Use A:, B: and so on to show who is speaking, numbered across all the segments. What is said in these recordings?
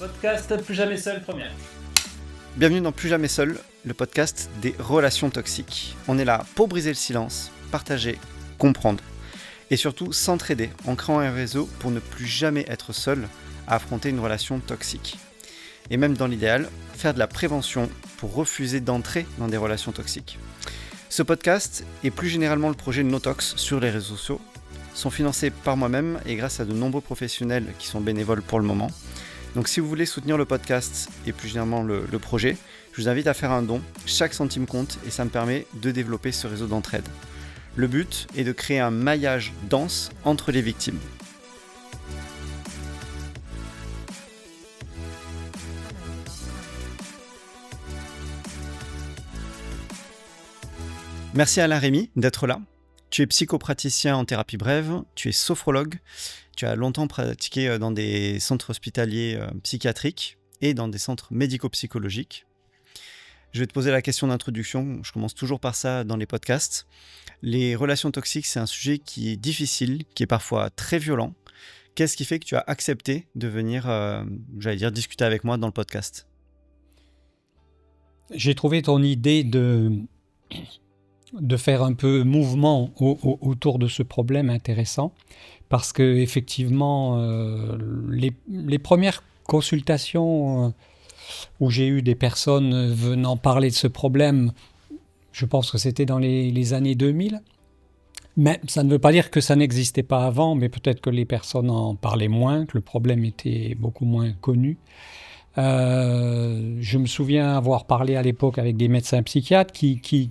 A: Podcast Plus Jamais Seul, première.
B: Bienvenue dans Plus Jamais Seul, le podcast des relations toxiques. On est là pour briser le silence, partager, comprendre et surtout s'entraider en créant un réseau pour ne plus jamais être seul à affronter une relation toxique. Et même dans l'idéal, faire de la prévention pour refuser d'entrer dans des relations toxiques. Ce podcast et plus généralement le projet Notox sur les réseaux sociaux sont financés par moi-même et grâce à de nombreux professionnels qui sont bénévoles pour le moment. Donc si vous voulez soutenir le podcast et plus généralement le projet, je vous invite à faire un don. Chaque centime compte et ça me permet de développer ce réseau d'entraide. Le but est de créer un maillage dense entre les victimes. Merci Alain Rémy d'être là. Tu es psychopraticien en thérapie brève, tu es sophrologue, tu as longtemps pratiqué dans des centres hospitaliers psychiatriques et dans des centres médico-psychologiques. Je vais te poser la question d'introduction, je commence toujours par ça dans les podcasts. Les relations toxiques, c'est un sujet qui est difficile, qui est parfois très violent. Qu'est-ce qui fait que tu as accepté de venir, discuter avec moi dans le podcast ?
C: J'ai trouvé ton idée de faire un peu mouvement autour de ce problème intéressant, parce que effectivement, les premières consultations où j'ai eu des personnes venant parler de ce problème, je pense que c'était dans les années 2000, mais ça ne veut pas dire que ça n'existait pas avant, mais peut-être que les personnes en parlaient moins, que le problème était beaucoup moins connu. Je me souviens avoir parlé à l'époque avec des médecins psychiatres qui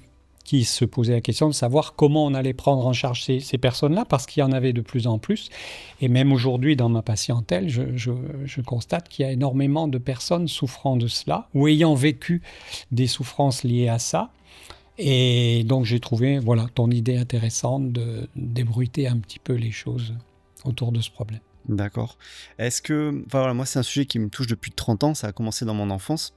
C: se posaient la question de savoir comment on allait prendre en charge ces personnes-là, parce qu'il y en avait de plus en plus. Et même aujourd'hui, dans ma patientèle, je constate qu'il y a énormément de personnes souffrant de cela, ou ayant vécu des souffrances liées à ça. Et donc, j'ai trouvé ton idée intéressante de débruiter un petit peu les choses autour de ce problème.
B: D'accord. Est-ce que... moi, c'est un sujet qui me touche depuis 30 ans, ça a commencé dans mon enfance.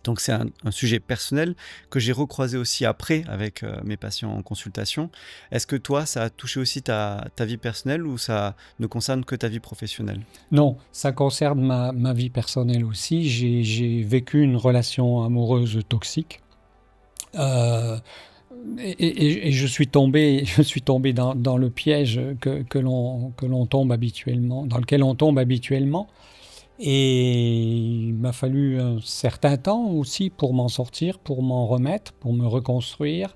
B: Donc c'est un sujet personnel que j'ai recroisé aussi après avec mes patients en consultation. Est-ce que toi, ça a touché aussi ta vie personnelle ou ça ne concerne que ta vie professionnelle ?
C: Non, ça concerne ma vie personnelle aussi. J'ai vécu une relation amoureuse toxique. Et je suis tombé dans le piège que l'on tombe habituellement, dans lequel on tombe habituellement. Et il m'a fallu un certain temps aussi pour m'en sortir, pour m'en remettre, pour me reconstruire.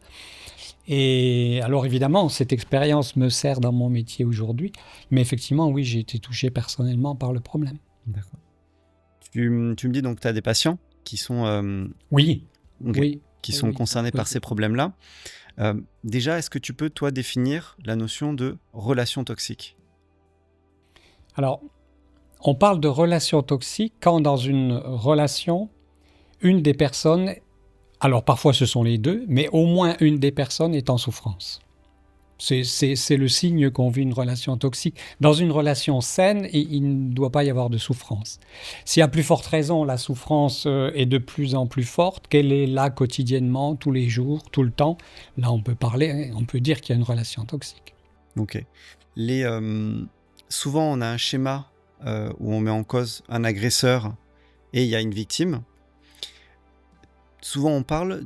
C: Et alors évidemment, cette expérience me sert dans mon métier aujourd'hui. Mais effectivement, oui, j'ai été touché personnellement par le problème.
B: D'accord. Tu me dis donc que tu as des patients qui sont...
C: Oui.
B: Qui sont concernés par ces problèmes-là. Déjà, est-ce que tu peux, toi, définir la notion de relation toxique ?
C: Alors, on parle de relation toxique quand dans une relation, une des personnes, alors parfois ce sont les deux, mais au moins une des personnes est en souffrance. C'est le signe qu'on vit une relation toxique. Dans une relation saine, il ne doit pas y avoir de souffrance. Si à plus forte raison, la souffrance est de plus en plus forte, qu'elle est là quotidiennement, tous les jours, tout le temps, là on peut dire qu'il y a une relation toxique.
B: Ok. Souvent on a un schéma où on met en cause un agresseur et il y a une victime. Souvent on parle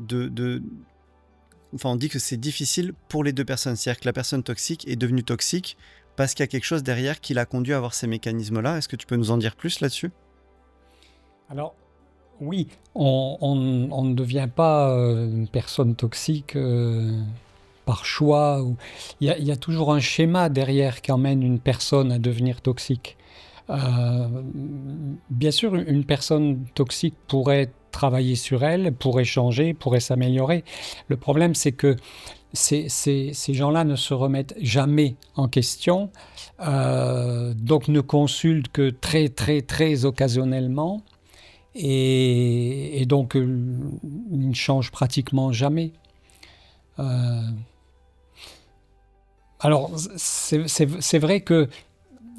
B: on dit que c'est difficile pour les deux personnes. C'est-à-dire que la personne toxique est devenue toxique parce qu'il y a quelque chose derrière qui l'a conduit à avoir ces mécanismes-là. Est-ce que tu peux nous en dire plus là-dessus ?
C: Alors, oui, on ne devient pas une personne toxique par choix. Il y a toujours un schéma derrière qui emmène une personne à devenir toxique. Bien sûr, une personne toxique pourrait travailler sur elle, pourrait changer, pourrait s'améliorer. Le problème, c'est que ces gens-là ne se remettent jamais en question, donc ne consultent que très, très, très occasionnellement, et donc ils ne changent pratiquement jamais. Alors, c'est vrai que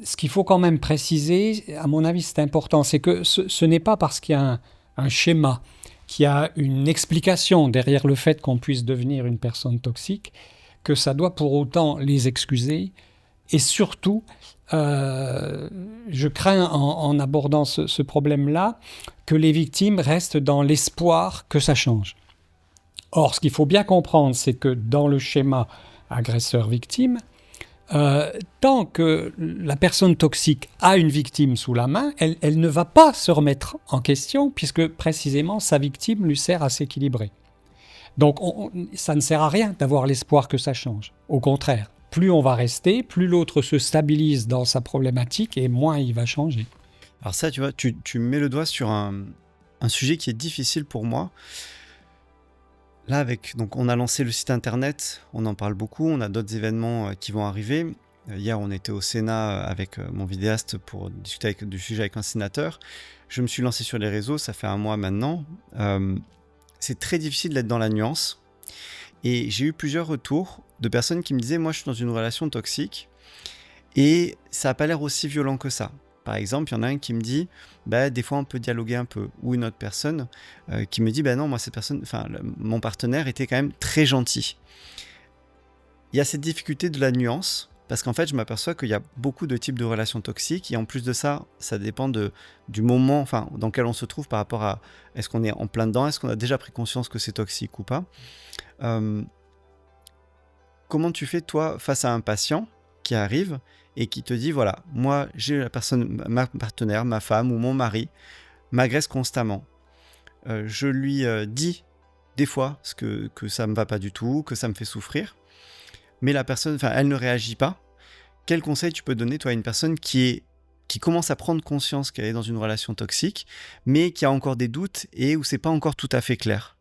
C: ce qu'il faut quand même préciser, à mon avis c'est important, c'est que ce n'est pas parce qu'il y a un schéma, qu'il y a une explication derrière le fait qu'on puisse devenir une personne toxique, que ça doit pour autant les excuser Et surtout, je crains en abordant ce problème-là que les victimes restent dans l'espoir que ça change. Or, ce qu'il faut bien comprendre, c'est que dans le schéma agresseur-victime, tant que la personne toxique a une victime sous la main, elle ne va pas se remettre en question puisque précisément sa victime lui sert à s'équilibrer. Donc ça ne sert à rien d'avoir l'espoir que ça change. Au contraire, plus on va rester, plus l'autre se stabilise dans sa problématique et moins il va changer.
B: Alors ça, tu vois, tu mets le doigt sur un sujet qui est difficile pour moi. Là, donc, on a lancé le site internet, on en parle beaucoup, on a d'autres événements qui vont arriver. Hier, on était au Sénat avec mon vidéaste pour discuter du sujet avec un sénateur. Je me suis lancé sur les réseaux, ça fait un mois maintenant. C'est très difficile d'être dans la nuance. Et j'ai eu plusieurs retours de personnes qui me disaient « Moi, je suis dans une relation toxique et ça n'a pas l'air aussi violent que ça. » Par exemple, il y en a un qui me dit des fois on peut dialoguer un peu, ou une autre personne qui me dit non, moi mon partenaire était quand même très gentil. Il y a cette difficulté de la nuance parce qu'en fait je m'aperçois qu'il y a beaucoup de types de relations toxiques et en plus de ça, ça dépend du moment dans lequel on se trouve par rapport à est-ce qu'on est en plein dedans, est-ce qu'on a déjà pris conscience que c'est toxique ou pas. Comment tu fais toi face à un patient qui arrive et qui te dit voilà, moi j'ai la personne, ma partenaire, ma femme ou mon mari m'agresse constamment. Je lui dis des fois que ça me va pas du tout, que ça me fait souffrir, mais la personne, elle ne réagit pas. Quel conseil tu peux donner toi à une personne qui commence à prendre conscience qu'elle est dans une relation toxique, mais qui a encore des doutes et où c'est pas encore tout à fait clair?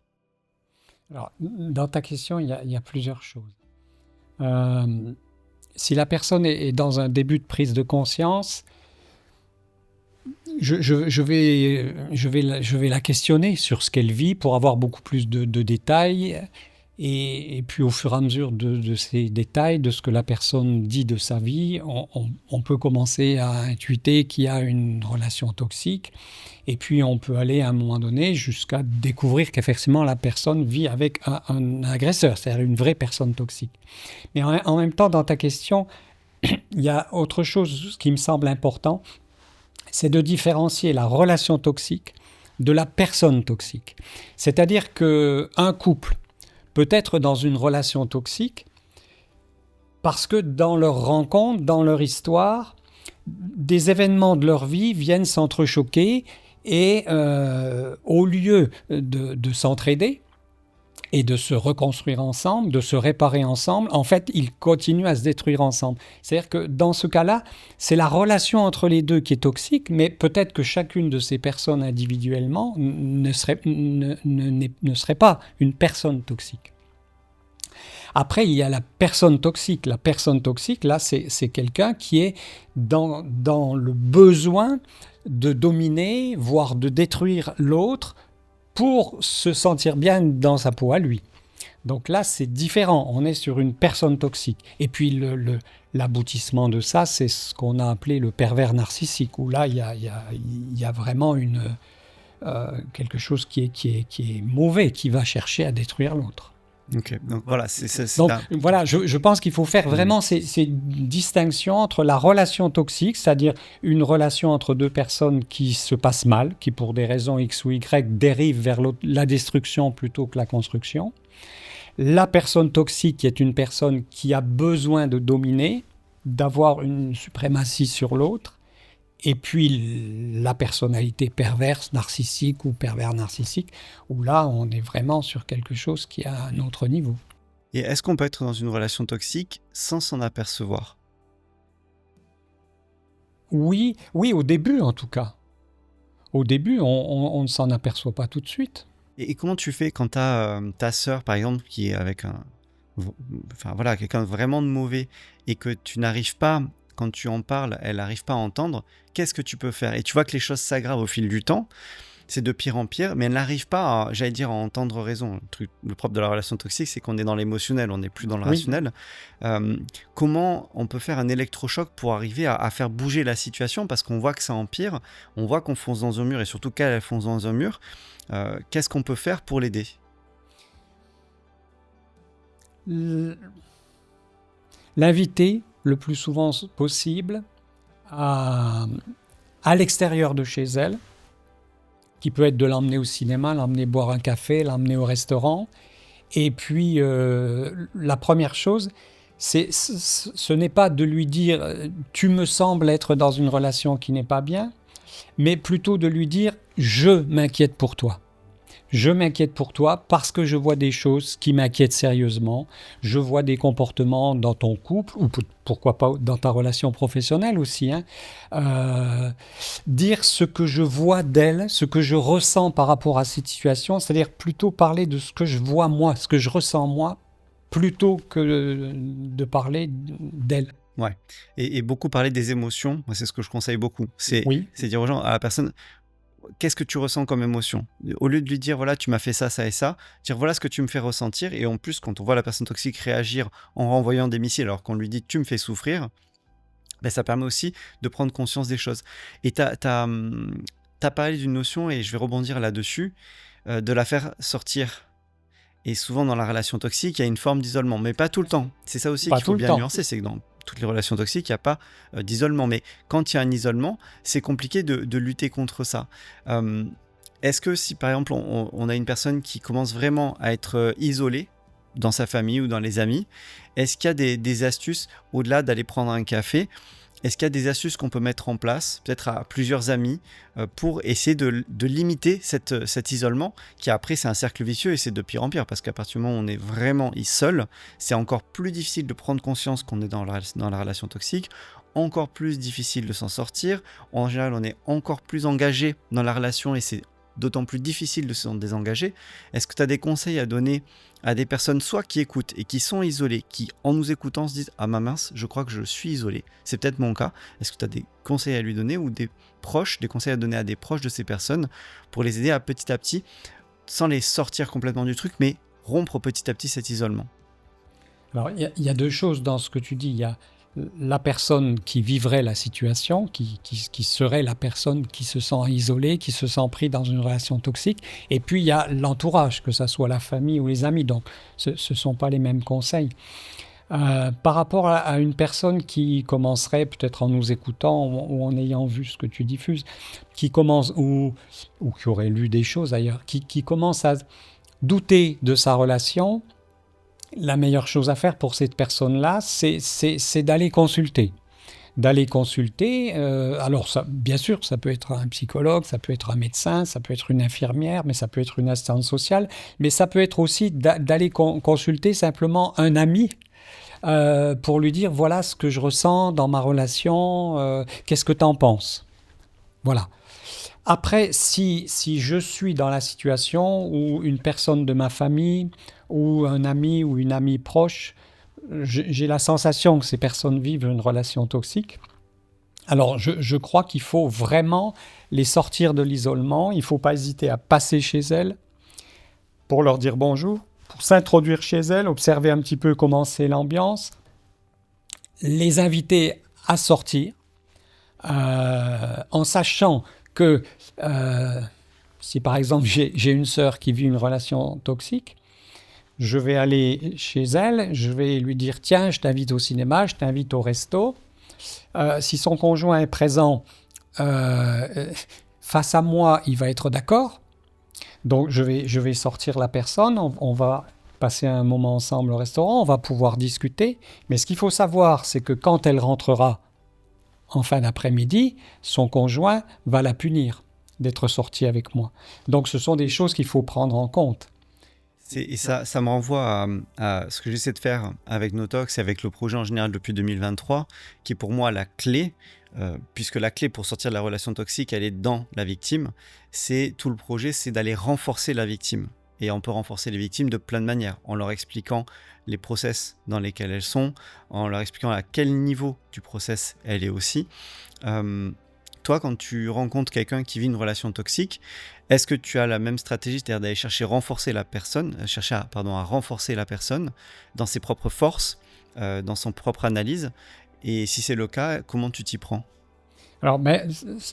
C: Alors, dans ta question, il y a plusieurs choses. Si la personne est dans un début de prise de conscience, je vais la questionner sur ce qu'elle vit pour avoir beaucoup plus de détails. Et puis au fur et à mesure de ces détails, de ce que la personne dit de sa vie, on peut commencer à intuiter qu'il y a une relation toxique. Et puis on peut aller à un moment donné jusqu'à découvrir qu'effectivement la personne vit avec un agresseur, c'est-à-dire une vraie personne toxique. Mais en même temps, dans ta question, il y a autre chose qui me semble important, c'est de différencier la relation toxique de la personne toxique. C'est-à-dire qu'un couple peut être dans une relation toxique parce que dans leur rencontre, dans leur histoire, des événements de leur vie viennent s'entrechoquer et au lieu de s'entraider et de se reconstruire ensemble, de se réparer ensemble, en fait, ils continuent à se détruire ensemble. C'est-à-dire que dans ce cas-là, c'est la relation entre les deux qui est toxique, mais peut-être que chacune de ces personnes individuellement ne serait pas une personne toxique. Après, il y a la personne toxique. La personne toxique, là, c'est quelqu'un qui est dans le besoin de dominer, voire de détruire l'autre pour se sentir bien dans sa peau à lui. Donc là, c'est différent. On est sur une personne toxique. Et puis, l'aboutissement de ça, c'est ce qu'on a appelé le pervers narcissique, où là, il y a vraiment quelque chose qui est mauvais, qui va chercher à détruire l'autre.
B: Ok, donc voilà,
C: voilà, je pense qu'il faut faire vraiment ces distinctions entre la relation toxique, c'est-à-dire une relation entre deux personnes qui se passent mal, qui pour des raisons X ou Y dérivent vers la destruction plutôt que la construction. La personne toxique qui est une personne qui a besoin de dominer, d'avoir une suprématie sur l'autre. Et puis la personnalité perverse, narcissique ou pervers narcissique, où là, on est vraiment sur quelque chose qui est à un autre niveau.
B: Et est-ce qu'on peut être dans une relation toxique sans s'en apercevoir ?
C: Oui, au début en tout cas. Au début, on ne s'en aperçoit pas tout de suite.
B: Et comment tu fais quand tu as ta sœur, par exemple, qui est avec quelqu'un vraiment de mauvais et que tu n'arrives pas... Quand tu en parles, elle n'arrive pas à entendre, qu'est-ce que tu peux faire ? Et tu vois que les choses s'aggravent au fil du temps, c'est de pire en pire, mais elle n'arrive pas, à entendre raison. Le propre de la relation toxique, c'est qu'on est dans l'émotionnel, on n'est plus dans le rationnel. Comment on peut faire un électrochoc pour arriver à faire bouger la situation ? Parce qu'on voit que ça empire, on voit qu'on fonce dans un mur, et surtout qu'elle fonce dans un mur. Qu'est-ce qu'on peut faire pour l'aider ?
C: L'inviter le plus souvent possible à l'extérieur de chez elle, qui peut être de l'emmener au cinéma, l'emmener boire un café, l'emmener au restaurant. Et puis, la première chose, ce n'est pas de lui dire « tu me sembles être dans une relation qui n'est pas bien », mais plutôt de lui dire « je m'inquiète pour toi ». Je m'inquiète pour toi parce que je vois des choses qui m'inquiètent sérieusement. Je vois des comportements dans ton couple, ou pourquoi pas dans ta relation professionnelle aussi. Dire ce que je vois d'elle, ce que je ressens par rapport à cette situation, c'est-à-dire plutôt parler de ce que je vois moi, ce que je ressens moi, plutôt que de parler d'elle.
B: Ouais. Et beaucoup parler des émotions, moi, c'est ce que je conseille beaucoup. C'est dire aux gens, à la personne, qu'est-ce que tu ressens comme émotion? Au lieu de lui dire, voilà, tu m'as fait ça, ça et ça, dire, voilà ce que tu me fais ressentir. Et en plus, quand on voit la personne toxique réagir en renvoyant des missiles alors qu'on lui dit, tu me fais souffrir, ben, ça permet aussi de prendre conscience des choses. Et tu as parlé d'une notion, et je vais rebondir là-dessus, de la faire sortir. Et souvent, dans la relation toxique, il y a une forme d'isolement, mais pas tout le temps. C'est ça aussi qu'il faut bien nuancer, c'est que dans toutes les relations toxiques, il n'y a pas d'isolement. Mais quand il y a un isolement, c'est compliqué de lutter contre ça. Est-ce que si, par exemple, on a une personne qui commence vraiment à être isolée dans sa famille ou dans les amis, est-ce qu'il y a des astuces, au-delà d'aller prendre un café, est-ce qu'il y a des astuces qu'on peut mettre en place, peut-être à plusieurs amis, pour essayer de limiter cet isolement, qui après c'est un cercle vicieux et c'est de pire en pire, parce qu'à partir du moment où on est vraiment seul, c'est encore plus difficile de prendre conscience qu'on est dans la relation toxique, encore plus difficile de s'en sortir. En général, on est encore plus engagé dans la relation et c'est d'autant plus difficile de se désengager. Est-ce que tu as des conseils à donner à des personnes soit qui écoutent et qui sont isolées, qui en nous écoutant se disent « Ah ma mince, je crois que je suis isolé, c'est peut-être mon cas ». Est-ce que tu as des conseils à lui donner ou des conseils à donner à des proches de ces personnes pour les aider à petit, sans les sortir complètement du truc, mais rompre petit à petit cet isolement?
C: Alors il y a deux choses dans ce que tu dis. Il y a la personne qui vivrait la situation, qui serait la personne qui se sent isolée, qui se sent pris dans une relation toxique. Et puis, il y a l'entourage, que ce soit la famille ou les amis. Donc, ce ne sont pas les mêmes conseils. Par rapport à une personne qui commencerait, peut-être en nous écoutant ou en ayant vu ce que tu diffuses, qui commence, ou qui aurait lu des choses d'ailleurs, qui commence à douter de sa relation, la meilleure chose à faire pour cette personne-là, c'est d'aller consulter. Alors ça, bien sûr, ça peut être un psychologue, ça peut être un médecin, ça peut être une infirmière, mais ça peut être une assistante sociale, mais ça peut être aussi d'aller consulter simplement un ami pour lui dire, voilà ce que je ressens dans ma relation, qu'est-ce que tu en penses? Voilà. Après, si je suis dans la situation où une personne de ma famille ou un ami ou une amie proche, j'ai la sensation que ces personnes vivent une relation toxique, alors je crois qu'il faut vraiment les sortir de l'isolement. Il ne faut pas hésiter à passer chez elles pour leur dire bonjour, pour s'introduire chez elles, observer un petit peu comment c'est l'ambiance, les inviter à sortir en sachant que si par exemple j'ai une sœur qui vit une relation toxique, je vais aller chez elle, je vais lui dire « Tiens, je t'invite au cinéma, je t'invite au resto ». Si son conjoint est présent face à moi, il va être d'accord. Donc je vais sortir la personne, on va passer un moment ensemble au restaurant, on va pouvoir discuter. Mais ce qu'il faut savoir, c'est que quand elle rentrera en fin d'après-midi, son conjoint va la punir d'être sortie avec moi. Donc ce sont des choses qu'il faut prendre en compte.
B: Et ça me renvoie à ce que j'essaie de faire avec Notox et avec le projet en général depuis 2023, qui est pour moi la clé, puisque la clé pour sortir de la relation toxique, elle est dans la victime. Tout le projet, c'est d'aller renforcer la victime. Et on peut renforcer les victimes de plein de manières, en leur expliquant les process dans lesquels elles sont, en leur expliquant à quel niveau du process elle est aussi. Toi, quand tu rencontres quelqu'un qui vit une relation toxique, est-ce que tu as la même stratégie, c'est-à-dire d'aller chercher à renforcer la personne dans ses propres forces, dans son propre analyse? Et si c'est le cas, comment tu t'y prends?
C: Alors,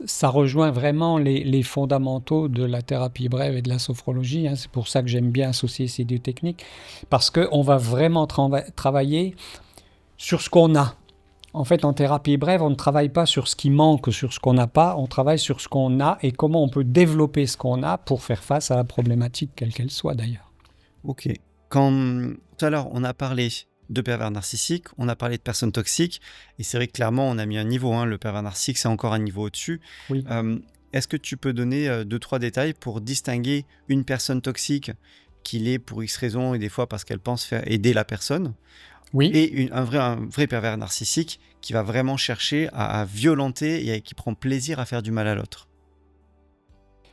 C: ça rejoint vraiment les fondamentaux de la thérapie brève et de la sophrologie. C'est pour ça que j'aime bien associer ces deux techniques, parce qu'on va vraiment travailler sur ce qu'on a. En fait, en thérapie brève, on ne travaille pas sur ce qui manque, sur ce qu'on n'a pas, on travaille sur ce qu'on a et comment on peut développer ce qu'on a pour faire face à la problématique, quelle qu'elle soit d'ailleurs.
B: Ok. Quand tout à l'heure, on a parlé de pervers narcissiques, on a parlé de personnes toxiques, et c'est vrai que clairement, on a mis un niveau. Le pervers narcissique, c'est encore un niveau au-dessus.
C: Oui.
B: Est-ce que tu peux donner 2-3 détails pour distinguer une personne toxique qui l'est pour X raisons et des fois parce qu'elle pense faire aider la personne,
C: Oui.
B: et un vrai pervers narcissique qui va vraiment chercher à violenter et qui prend plaisir à faire du mal à l'autre?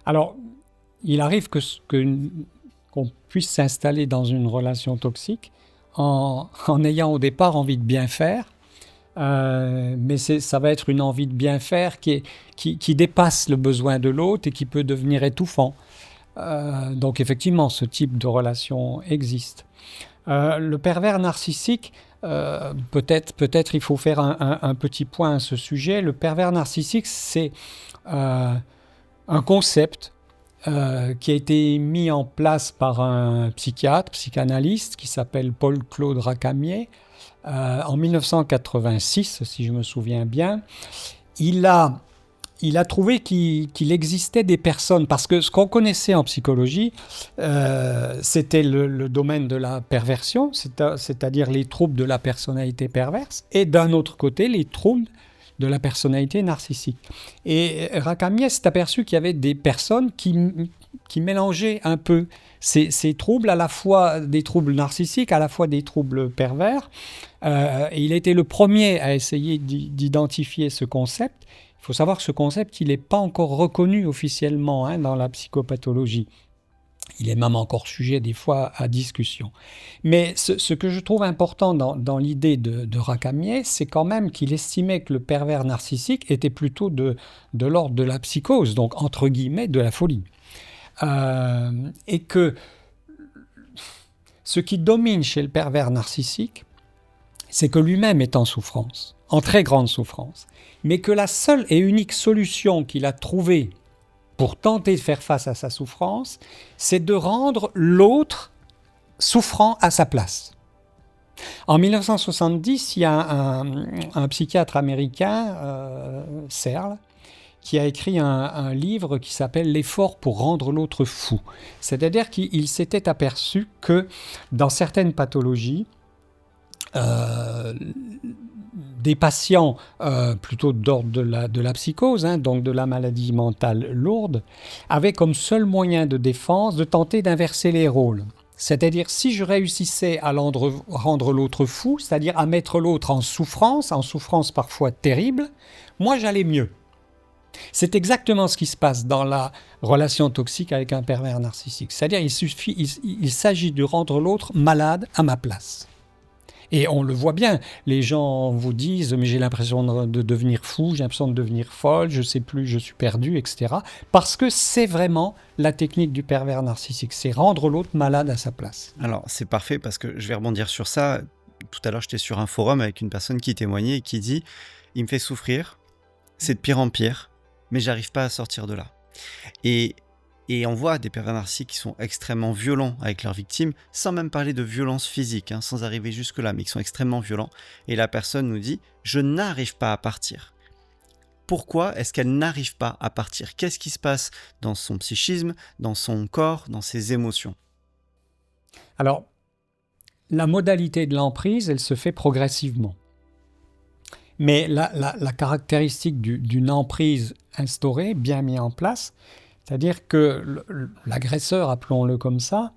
C: Alors, il arrive qu'on puisse s'installer dans une relation toxique en ayant au départ envie de bien faire, mais ça va être une envie de bien faire qui dépasse le besoin de l'autre et qui peut devenir étouffant. Donc effectivement, ce type de relation existe. Le pervers narcissique, peut-être il faut faire un petit point à ce sujet. Le pervers narcissique, c'est un concept qui a été mis en place par un psychanalyste qui s'appelle Paul-Claude Racamier en 1986, si je me souviens bien. Il a trouvé qu'il existait des personnes, parce que ce qu'on connaissait en psychologie, c'était le domaine de la perversion, c'est-à-dire les troubles de la personnalité perverse, et d'un autre côté, les troubles de la personnalité narcissique. Et Racamier s'est aperçu qu'il y avait des personnes qui mélangeaient un peu ces troubles, à la fois des troubles narcissiques, à la fois des troubles pervers. Et il a été le premier à essayer d'identifier ce concept. Il faut savoir que ce concept, il n'est pas encore reconnu officiellement dans la psychopathologie. Il est même encore sujet des fois à discussion. Mais ce que je trouve important dans l'idée de Racamier, c'est quand même qu'il estimait que le pervers narcissique était plutôt de l'ordre de la psychose, donc entre guillemets de la folie. Et que ce qui domine chez le pervers narcissique, c'est que lui-même est en souffrance, en très grande souffrance, mais que la seule et unique solution qu'il a trouvée pour tenter de faire face à sa souffrance, c'est de rendre l'autre souffrant à sa place. En 1970, il y a un psychiatre américain, Searle, qui a écrit un livre qui s'appelle « L'effort pour rendre l'autre fou ». C'est-à-dire qu'il s'était aperçu que dans certaines pathologies, des patients plutôt d'ordre de la psychose, donc de la maladie mentale lourde, avaient comme seul moyen de défense de tenter d'inverser les rôles. C'est-à-dire, si je réussissais à rendre l'autre fou, c'est-à-dire à mettre l'autre en souffrance parfois terrible, moi j'allais mieux. C'est exactement ce qui se passe dans la relation toxique avec un pervers narcissique. C'est-à-dire, il s'agit de rendre l'autre malade à ma place. Et on le voit bien, les gens vous disent « mais j'ai l'impression de devenir fou, j'ai l'impression de devenir folle, je ne sais plus, je suis perdu, etc. » Parce que c'est vraiment la technique du pervers narcissique, c'est rendre l'autre malade à sa place.
B: Alors, c'est parfait parce que je vais rebondir sur ça. Tout à l'heure, j'étais sur un forum avec une personne qui témoignait et qui dit « il me fait souffrir, c'est de pire en pire, mais j'arrive pas à sortir de là. » Et on voit des pervers narcissiques qui sont extrêmement violents avec leurs victimes, sans même parler de violence physique, sans arriver jusque-là, mais qui sont extrêmement violents. Et la personne nous dit « je n'arrive pas à partir ». Pourquoi est-ce qu'elle n'arrive pas à partir? Qu'est-ce qui se passe dans son psychisme, dans son corps, dans ses émotions?
C: Alors, la modalité de l'emprise, elle se fait progressivement. Mais la caractéristique d'une emprise instaurée, bien mise en place, c'est-à-dire que l'agresseur, appelons-le comme ça,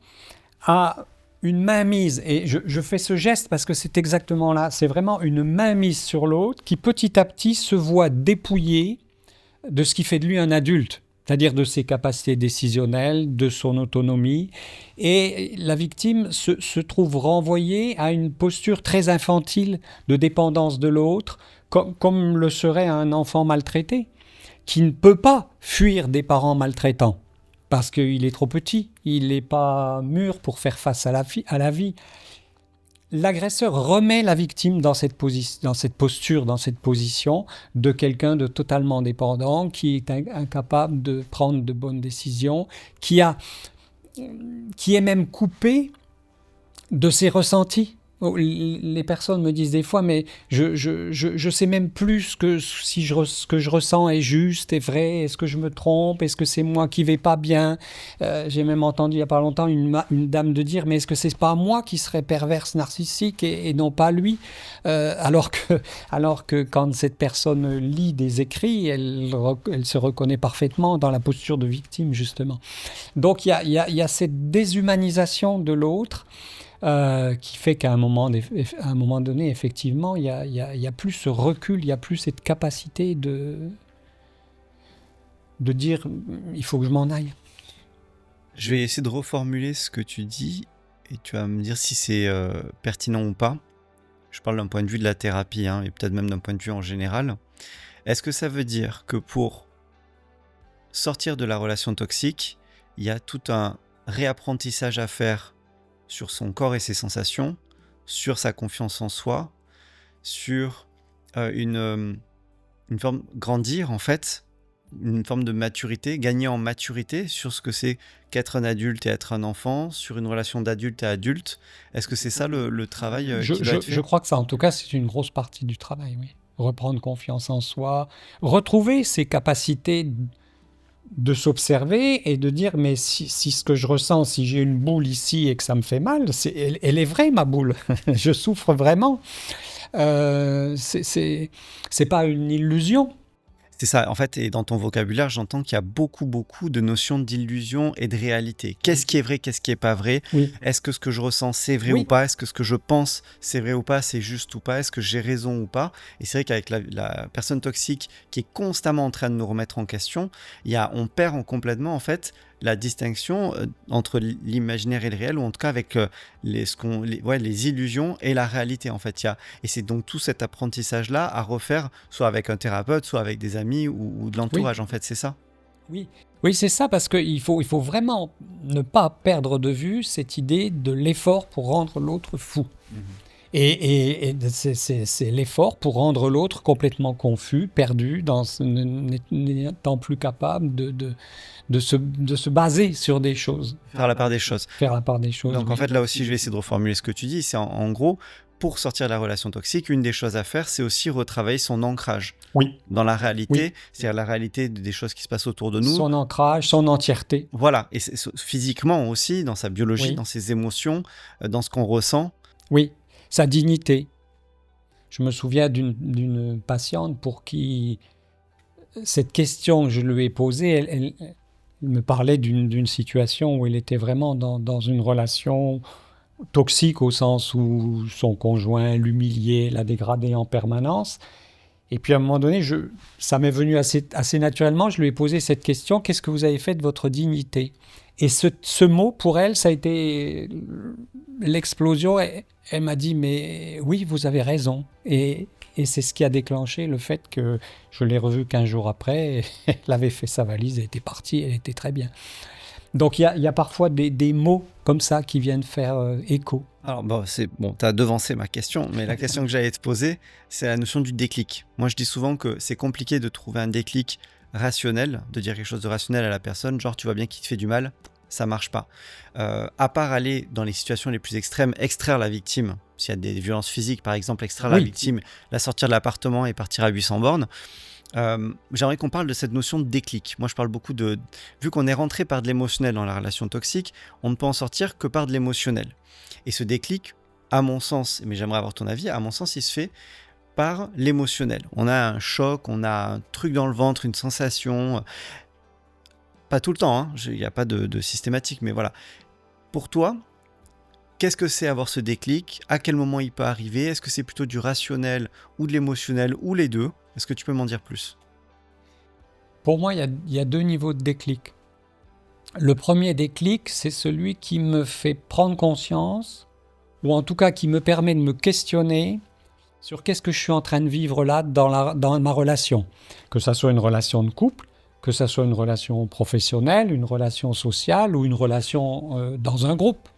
C: a une mainmise. Et je fais ce geste parce que c'est exactement là. C'est vraiment une mainmise sur l'autre qui petit à petit se voit dépouillé de ce qui fait de lui un adulte, c'est-à-dire de ses capacités décisionnelles, de son autonomie. Et la victime se trouve renvoyée à une posture très infantile de dépendance de l'autre, comme le serait un enfant maltraité, qui ne peut pas fuir des parents maltraitants, parce qu'il est trop petit, il n'est pas mûr pour faire face à la vie. L'agresseur remet la victime dans cette posture, dans cette position de quelqu'un de totalement dépendant, qui est incapable de prendre de bonnes décisions, qui est même coupé de ses ressentis. les personnes me disent des fois, mais je sais même plus ce que je ressens est juste, est vrai, est-ce que je me trompe, est-ce que c'est moi qui vais pas bien. J'ai même entendu il y a pas longtemps une dame de dire, mais est-ce que c'est pas moi qui serais perverse narcissique et non pas lui, alors que quand cette personne lit des écrits, elle se reconnaît parfaitement dans la posture de victime, justement. Donc il y a cette déshumanisation de l'autre qui fait qu'à un moment donné, effectivement, il y a plus ce recul, il n'y a plus cette capacité de dire il faut que je m'en aille.
B: Je vais essayer de reformuler ce que tu dis et tu vas me dire si c'est pertinent ou pas. Je parle d'un point de vue de la thérapie et peut-être même d'un point de vue en général. Est-ce que ça veut dire que pour sortir de la relation toxique, il y a tout un réapprentissage à faire sur son corps et ses sensations, sur sa confiance en soi, sur une forme grandir en fait, une forme de maturité, gagner en maturité sur ce que c'est qu'être un adulte et être un enfant, sur une relation d'adulte à adulte. Est-ce que c'est ça le travail qui doit être fait ?
C: Je crois que ça, en tout cas, c'est une grosse partie du travail, oui. Reprendre confiance en soi, retrouver ses capacités de s'observer et de dire mais si ce que je ressens, si j'ai une boule ici et que ça me fait mal, elle est vraie ma boule, je souffre vraiment, c'est pas une illusion.
B: C'est ça, en fait, et dans ton vocabulaire, j'entends qu'il y a beaucoup de notions d'illusion et de réalité. Qu'est-ce qui est vrai, qu'est-ce qui est pas vrai ?
C: Oui.
B: Est-ce que ce que je ressens, c'est vrai ou pas ? Est-ce que ce que je pense, c'est vrai ou pas ? C'est juste ou pas ? Est-ce que j'ai raison ou pas ? Et c'est vrai qu'avec la personne toxique qui est constamment en train de nous remettre en question, on perd complètement, en fait, la distinction entre l'imaginaire et le réel, ou en tout cas avec les illusions et la réalité, en fait. Et c'est donc tout cet apprentissage-là à refaire, soit avec un thérapeute, soit avec des amis ou de l'entourage, en fait, c'est ça ?
C: Oui, c'est ça, parce qu'il faut vraiment ne pas perdre de vue cette idée de l'effort pour rendre l'autre fou. Et c'est l'effort pour rendre l'autre complètement confus, perdu, n'étant plus capable de se baser sur des choses.
B: Faire la part des choses. Donc
C: oui.
B: en fait, là aussi, je vais essayer de reformuler ce que tu dis. C'est en gros, pour sortir de la relation toxique, une des choses à faire, c'est aussi retravailler son ancrage.
C: Oui.
B: Dans la réalité,
C: Oui.
B: c'est-à-dire la réalité des choses qui se passent autour de nous.
C: Son ancrage, son entièreté.
B: Voilà, et physiquement aussi, dans sa biologie, dans ses émotions, dans ce qu'on ressent.
C: Oui, sa dignité. Je me souviens d'une patiente pour qui cette question que je lui ai posée, elle me parlait d'une situation où elle était vraiment dans une relation toxique, au sens où son conjoint l'humiliait, la dégradait en permanence. Et puis à un moment donné, ça m'est venu assez naturellement, je lui ai posé cette question: qu'est-ce que vous avez fait de votre dignité ? Et ce mot, pour elle, ça a été l'explosion. Elle m'a dit: mais oui, vous avez raison. Et c'est ce qui a déclenché le fait que je l'ai revue 15 jours après. Elle avait fait sa valise, elle était partie, elle était très bien. Donc il y a parfois des mots comme ça qui viennent faire écho.
B: Alors tu as devancé ma question, mais la question que j'allais te poser, c'est la notion du déclic. Moi, je dis souvent que c'est compliqué de trouver un déclic rationnel, de dire quelque chose de rationnel à la personne, genre tu vois bien qu'il te fait du mal, ça marche pas. À part aller dans les situations les plus extrêmes, extraire la victime, s'il y a des violences physiques par exemple, extraire la victime, la sortir de l'appartement et partir à 800 bornes. J'aimerais qu'on parle de cette notion de déclic. Moi, je parle beaucoup vu qu'on est rentré par de l'émotionnel dans la relation toxique, on ne peut en sortir que par de l'émotionnel. Et ce déclic, à mon sens, mais j'aimerais avoir ton avis, à mon sens, il se fait par l'émotionnel. On a un choc, on a un truc dans le ventre, une sensation. Pas tout le temps, il n'y a pas de systématique, mais voilà. Pour toi, qu'est-ce que c'est avoir ce déclic ? À quel moment il peut arriver ? Est-ce que c'est plutôt du rationnel ou de l'émotionnel ou les deux ? Est-ce que tu peux m'en dire plus ?
C: Pour moi, il y a deux niveaux de déclic. Le premier déclic, c'est celui qui me fait prendre conscience, ou en tout cas qui me permet de me questionner sur qu'est-ce que je suis en train de vivre là dans ma relation. Que ça soit une relation de couple, que ça soit une relation professionnelle, une relation sociale ou une relation dans un groupe.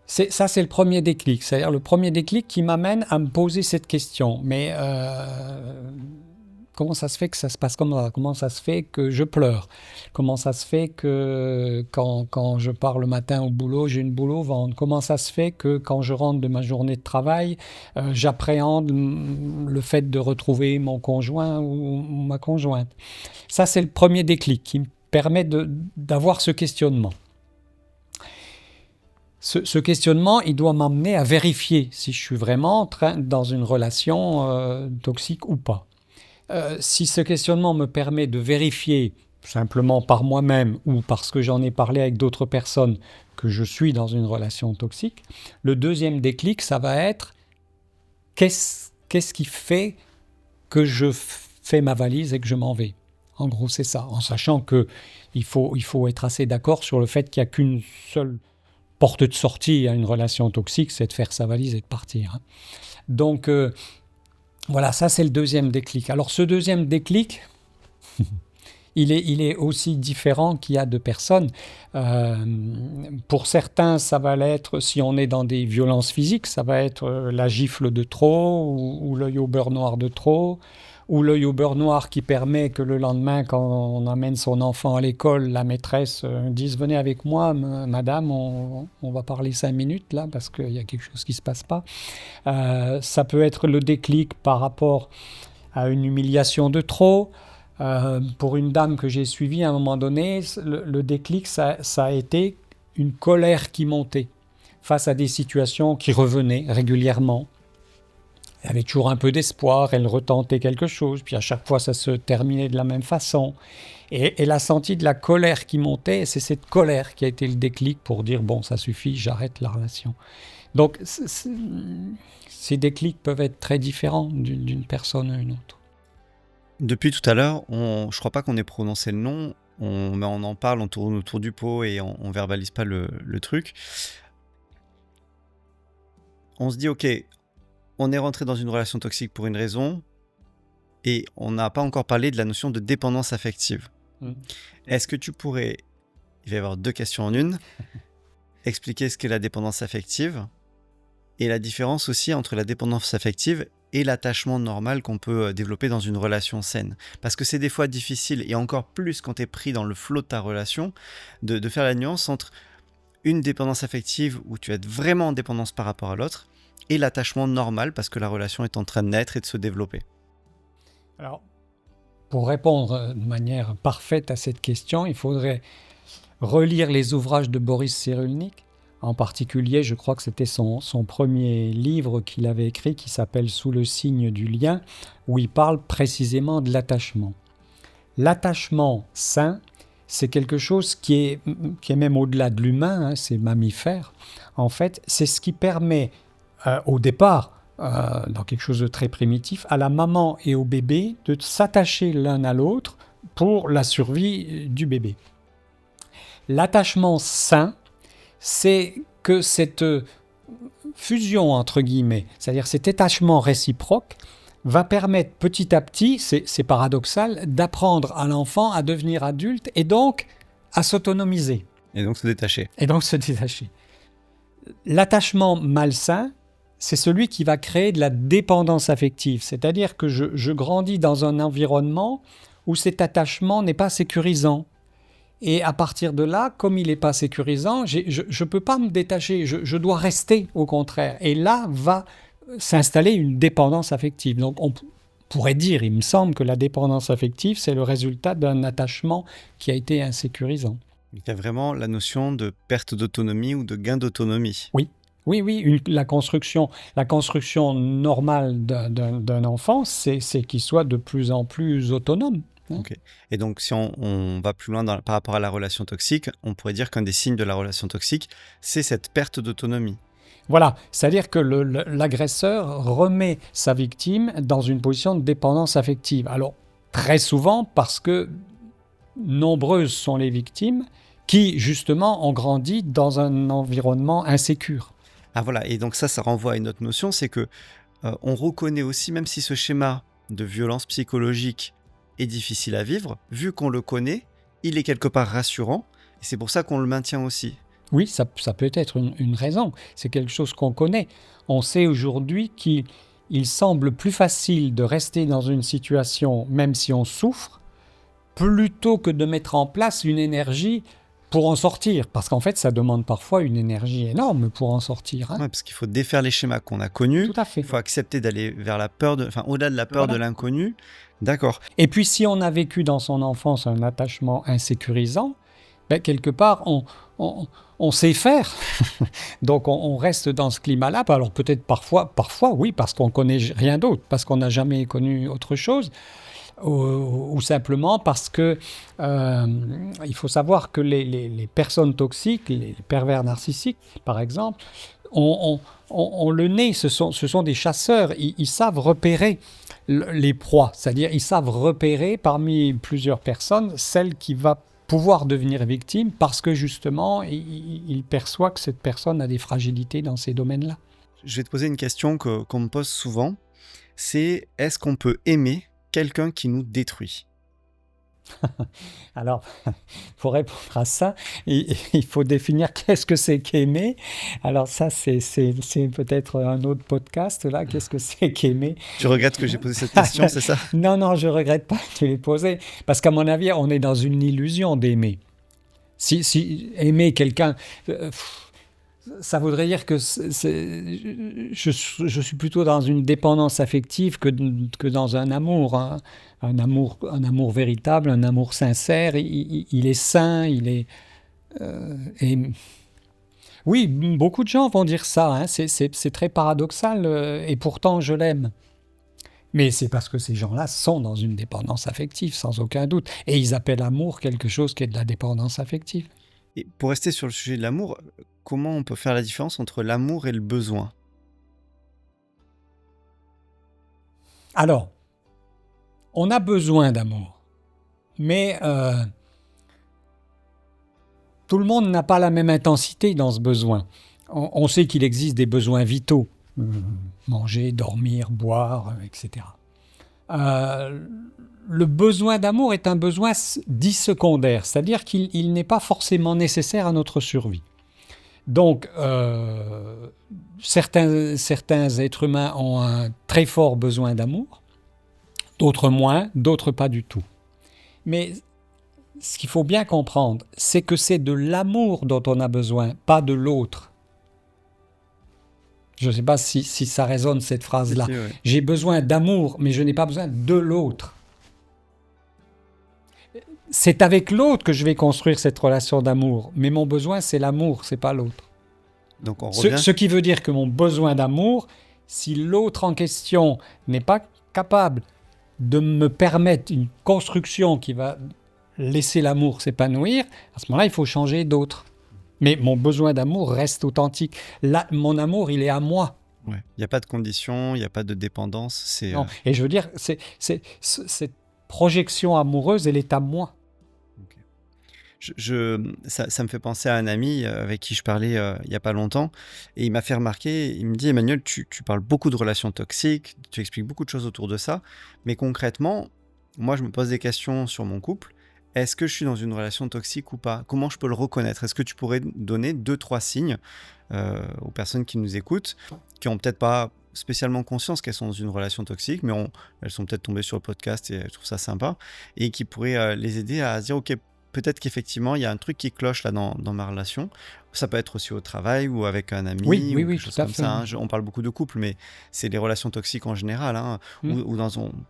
C: C'est le premier déclic, c'est-à-dire le premier déclic qui m'amène à me poser cette question. Mais comment ça se fait que ça se passe comme ça? Comment ça se fait que je pleure? Comment ça se fait que quand je pars le matin au boulot, j'ai une boule au ventre? Comment ça se fait que quand je rentre de ma journée de travail, j'appréhende le fait de retrouver mon conjoint ou ma conjointe? Ça, c'est le premier déclic qui me permet d'avoir ce questionnement. Ce questionnement, il doit m'amener à vérifier si je suis vraiment dans une relation toxique ou pas. Si ce questionnement me permet de vérifier simplement par moi-même ou parce que j'en ai parlé avec d'autres personnes que je suis dans une relation toxique, le deuxième déclic, ça va être qu'est-ce qui fait que je fais ma valise et que je m'en vais. En gros, c'est ça, en sachant qu'il faut être assez d'accord sur le fait qu'il n'y a qu'une seule porte de sortie à une relation toxique, c'est de faire sa valise et de partir. Donc, voilà, ça c'est le deuxième déclic. Alors ce deuxième déclic, il est aussi différent qu'il y a de personnes. Pour certains, ça va l'être, si on est dans des violences physiques, ça va être la gifle de trop ou l'œil au beurre noir de trop, ou l'œil au beurre noir qui permet que le lendemain, quand on amène son enfant à l'école, la maîtresse dise « Venez avec moi, madame, on va parler 5 minutes là, parce qu'il y a quelque chose qui ne se passe pas. » Ça peut être le déclic par rapport à une humiliation de trop. Pour une dame que j'ai suivie, à un moment donné, le déclic, ça a été une colère qui montait face à des situations qui revenaient régulièrement. Elle avait toujours un peu d'espoir, elle retentait quelque chose, puis à chaque fois ça se terminait de la même façon. Et elle a senti de la colère qui montait, et c'est cette colère qui a été le déclic pour dire « bon, ça suffit, j'arrête la relation ». Donc ces déclics peuvent être très différents d'une personne à une autre.
B: Depuis tout à l'heure, je crois pas qu'on ait prononcé le nom, mais on en parle, on tourne autour du pot et on verbalise pas le truc. On se dit, ok, on est rentré dans une relation toxique pour une raison et on n'a pas encore parlé de la notion de dépendance affective. Est-ce que tu pourrais, il va y avoir 2 questions en une, expliquer ce qu'est la dépendance affective et la différence aussi entre la dépendance affective et l'attachement normal qu'on peut développer dans une relation saine. Parce que c'est des fois difficile, et encore plus quand tu es pris dans le flot de ta relation, de faire la nuance entre une dépendance affective où tu es vraiment en dépendance par rapport à l'autre, et l'attachement normal parce que la relation est en train de naître et de se développer.
C: Alors, pour répondre de manière parfaite à cette question, il faudrait relire les ouvrages de Boris Cyrulnik. En particulier, je crois que c'était son premier livre qu'il avait écrit qui s'appelle « Sous le signe du lien », où il parle précisément de l'attachement. L'attachement sain, c'est quelque chose qui est même au-delà de l'humain, c'est mammifère. En fait, c'est ce qui permet au départ, dans quelque chose de très primitif, à la maman et au bébé de s'attacher l'un à l'autre pour la survie du bébé. L'attachement sain, c'est que cette fusion, entre guillemets, c'est-à-dire cet attachement réciproque, va permettre petit à petit, c'est paradoxal, d'apprendre à l'enfant à devenir adulte et donc à s'autonomiser.
B: Et donc se détacher.
C: L'attachement malsain, c'est celui qui va créer de la dépendance affective, c'est-à-dire que je grandis dans un environnement où cet attachement n'est pas sécurisant. Et à partir de là, comme il n'est pas sécurisant, je ne peux pas me détacher, je dois rester au contraire. Et là va s'installer une dépendance affective. Donc on pourrait dire, il me semble, que la dépendance affective, c'est le résultat d'un attachement qui a été insécurisant.
B: Il y a vraiment la notion de perte d'autonomie ou de gain d'autonomie.
C: Oui, la construction normale d'un enfant, c'est qu'il soit de plus en plus autonome.
B: Okay. Et donc, si on va plus loin par rapport à la relation toxique, on pourrait dire qu'un des signes de la relation toxique, c'est cette perte d'autonomie.
C: Voilà, c'est-à-dire que l'agresseur remet sa victime dans une position de dépendance affective. Alors, très souvent, parce que nombreuses sont les victimes qui, justement, ont grandi dans un environnement insécure.
B: Ah voilà, et donc ça renvoie à une autre notion, c'est que on reconnaît aussi, même si ce schéma de violence psychologique est difficile à vivre, vu qu'on le connaît, il est quelque part rassurant, et c'est pour ça qu'on le maintient aussi.
C: Oui, ça peut être une raison, c'est quelque chose qu'on connaît. On sait aujourd'hui qu'il il semble plus facile de rester dans une situation, même si on souffre, plutôt que de mettre en place une énergie pour en sortir. Parce qu'en fait, ça demande parfois une énergie énorme pour en sortir.
B: Ouais, parce qu'il faut défaire les schémas qu'on a connus.
C: Tout à fait.
B: Il faut accepter d'aller vers la peur, au-delà de la peur de l'inconnu. D'accord.
C: Et puis, si on a vécu dans son enfance un attachement insécurisant, quelque part, on sait faire. Donc, on reste dans ce climat-là. Alors, peut-être parfois, oui, parce qu'on ne connaît rien d'autre, parce qu'on n'a jamais connu autre chose, ou simplement parce que il faut savoir que les personnes toxiques, les pervers narcissiques, par exemple, ont le nez, ce sont des chasseurs, ils savent repérer les proies, c'est-à-dire ils savent repérer parmi plusieurs personnes celle qui va pouvoir devenir victime parce que justement, il perçoit que cette personne a des fragilités dans ces domaines-là.
B: Je vais te poser une question qu'on me pose souvent, c'est est-ce qu'on peut aimer quelqu'un qui nous détruit?
C: Alors, pour répondre à ça, il faut définir qu'est-ce que c'est qu'aimer. Alors ça, c'est peut-être un autre podcast, là. Qu'est-ce que c'est qu'aimer?
B: Tu regrettes que j'ai posé cette question, c'est ça?
C: Non, je regrette pas que tu l'aies posée. Parce qu'à mon avis, on est dans une illusion d'aimer. Si aimer quelqu'un... ça voudrait dire que je suis plutôt dans une dépendance affective que dans un amour, hein. Un amour véritable, un amour sincère. Il est sain, il est... Oui, beaucoup de gens vont dire ça, hein. C'est très paradoxal, et pourtant je l'aime. Mais c'est parce que ces gens-là sont dans une dépendance affective, sans aucun doute. Et ils appellent amour quelque chose qui est de la dépendance affective.
B: Et pour rester sur le sujet de l'amour, comment on peut faire la différence entre l'amour et le besoin?
C: Alors, on a besoin d'amour, mais tout le monde n'a pas la même intensité dans ce besoin. On sait qu'il existe des besoins vitaux, manger, dormir, boire, etc. Le besoin d'amour est un besoin dit secondaire, c'est-à-dire qu'il n'est pas forcément nécessaire à notre survie. Donc, certains êtres humains ont un très fort besoin d'amour, d'autres moins, d'autres pas du tout. Mais ce qu'il faut bien comprendre, c'est que c'est de l'amour dont on a besoin, pas de l'autre. Je ne sais pas si ça résonne cette phrase-là.
B: Si, ouais.
C: J'ai besoin d'amour, mais je n'ai pas besoin de l'autre. C'est avec l'autre que je vais construire cette relation d'amour, mais mon besoin, c'est l'amour, c'est pas l'autre.
B: Donc on revient...
C: Ce qui veut dire que mon besoin d'amour, si l'autre en question n'est pas capable de me permettre une construction qui va laisser l'amour s'épanouir, à ce moment-là, il faut changer d'autre. Mais mon besoin d'amour reste authentique. Là, mon amour, il est à moi.
B: Ouais. Il n'y a pas de condition, il n'y a pas de dépendance.
C: Non. Et je veux dire, cette projection amoureuse, elle est à moi.
B: Ça me fait penser à un ami avec qui je parlais il n'y a pas longtemps, et il m'a fait remarquer, il me dit: Emmanuel, tu parles beaucoup de relations toxiques, tu expliques beaucoup de choses autour de ça, mais concrètement, moi je me pose des questions sur mon couple. Est-ce que je suis dans une relation toxique ou pas? Comment je peux le reconnaître? Est-ce que tu pourrais donner 2-3 signes aux personnes qui nous écoutent, qui n'ont peut-être pas spécialement conscience qu'elles sont dans une relation toxique, mais elles sont peut-être tombées sur le podcast et elles trouvent ça sympa, et qui pourraient les aider à se dire: ok, peut-être qu'effectivement, il y a un truc qui cloche là dans ma relation. Ça peut être aussi au travail ou avec un ami,
C: oui,
B: quelque
C: tout
B: chose
C: à
B: comme
C: fait.
B: ça. Hein. On parle beaucoup de couple, mais c'est les relations toxiques en général. Hein, ou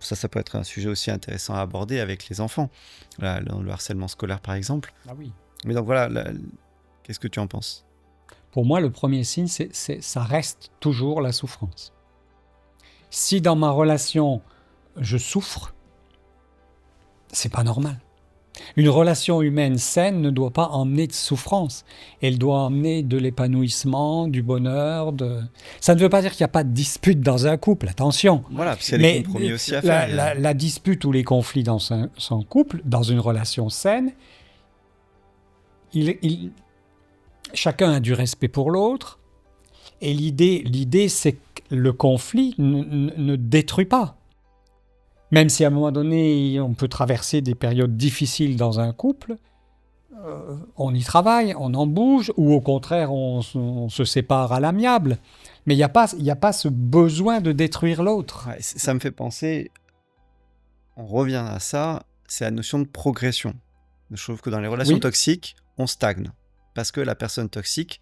B: ça peut être un sujet aussi intéressant à aborder avec les enfants. Là, dans le harcèlement scolaire, par exemple.
C: Ah oui.
B: Mais donc voilà, qu'est-ce que tu en penses?
C: Pour moi, le premier signe, ça reste toujours la souffrance. Si dans ma relation, je souffre, c'est pas normal. Une relation humaine saine ne doit pas emmener de souffrance. Elle doit emmener de l'épanouissement, du bonheur. Ça ne veut pas dire qu'il n'y a pas de dispute dans un couple, attention.
B: Voilà, parce qu'il y a des compromis aussi à faire.
C: La dispute ou les conflits dans son couple, dans une relation saine, chacun a du respect pour l'autre. Et l'idée, c'est que le conflit ne détruit pas. Même si à un moment donné, on peut traverser des périodes difficiles dans un couple, on y travaille, on en bouge, ou au contraire, on se sépare à l'amiable. Mais il n'y a pas ce besoin de détruire l'autre.
B: Ouais, ça me fait penser, on revient à ça, c'est la notion de progression. Je trouve que dans les relations
C: Oui.
B: toxiques, on stagne. Parce que la personne toxique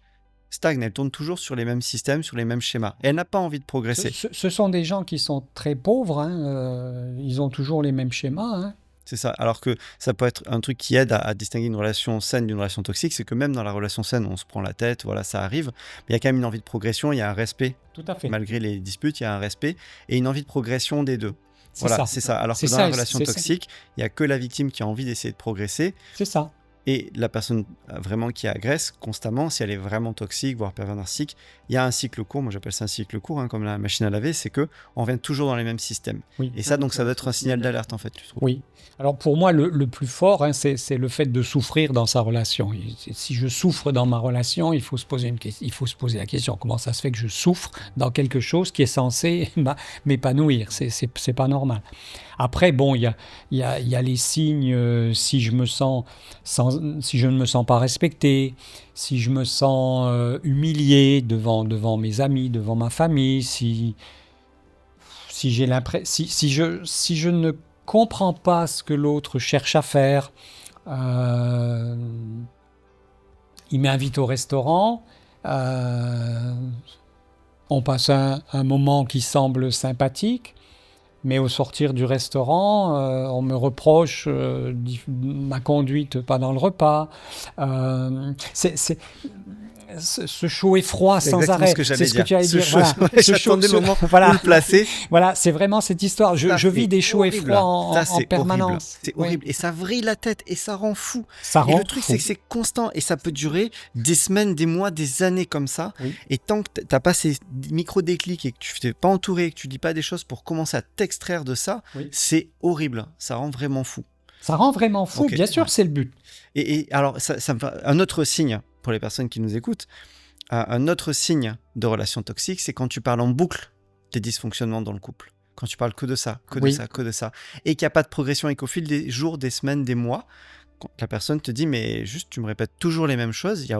B: stagne, elle tourne toujours sur les mêmes systèmes, sur les mêmes schémas. Et elle n'a pas envie de progresser.
C: Ce sont des gens qui sont très pauvres, hein, ils ont toujours les mêmes schémas. Hein.
B: C'est ça. Alors que ça peut être un truc qui aide à distinguer une relation saine d'une relation toxique, c'est que même dans la relation saine, on se prend la tête, voilà, ça arrive. Mais il y a quand même une envie de progression, il y a un respect.
C: Tout à fait.
B: Malgré les disputes, il y a un respect et une envie de progression des deux. Voilà, c'est ça. Alors que dans la relation toxique, il n'y a que la victime qui a envie d'essayer de progresser.
C: C'est ça.
B: Et la personne vraiment qui agresse constamment, si elle est vraiment toxique, voire pervers narcissique, il y a un cycle court, moi j'appelle ça un cycle court, comme la machine à laver, c'est qu'on revient toujours dans les mêmes systèmes.
C: Oui.
B: Et ça, donc ça doit être un signal d'alerte en fait, tu trouves?
C: Oui. Alors pour moi, le plus fort, hein, c'est le fait de souffrir dans sa relation. Si je souffre dans ma relation, il faut se poser la question, comment ça se fait que je souffre dans quelque chose qui est censé m'épanouir? C'est pas normal. Après, bon, il y a les signes, si je ne me sens pas respecté, si je me sens humilié devant mes amis, devant ma famille, si j'ai l'impression, si je ne comprends pas ce que l'autre cherche à faire, il m'invite au restaurant, on passe un moment qui semble sympathique. Mais au sortir du restaurant, on me reproche ma conduite pas dans le repas. Ce chaud et froid sans arrêt.
B: C'est ce que tu allais dire.
C: Voilà.
B: J'attendais le moment où le placer.
C: Voilà, c'est vraiment cette histoire. Je vis des chauds et froids en permanence.
B: C'est horrible. Et ça vrille la tête et ça rend fou.
C: Et
B: le truc, c'est que c'est constant et ça peut durer des semaines, des mois, des années comme ça.
C: Oui.
B: Et tant que tu n'as pas ces micro-déclics et que tu t'es pas entouré, que tu dis pas des choses pour commencer à t'extraire de ça, c'est horrible. Ça rend vraiment fou.
C: Ça rend vraiment fou, okay. Bien sûr, c'est le but.
B: Et alors, ça me fait un autre signe pour les personnes qui nous écoutent, un autre signe de relation toxique, c'est quand tu parles en boucle des dysfonctionnements dans le couple. Quand tu parles que de ça, que de ça, et qu'il n'y a pas de progression et qu'au fil des jours, des semaines, des mois, quand la personne te dit, mais juste, tu me répètes toujours les mêmes choses, il y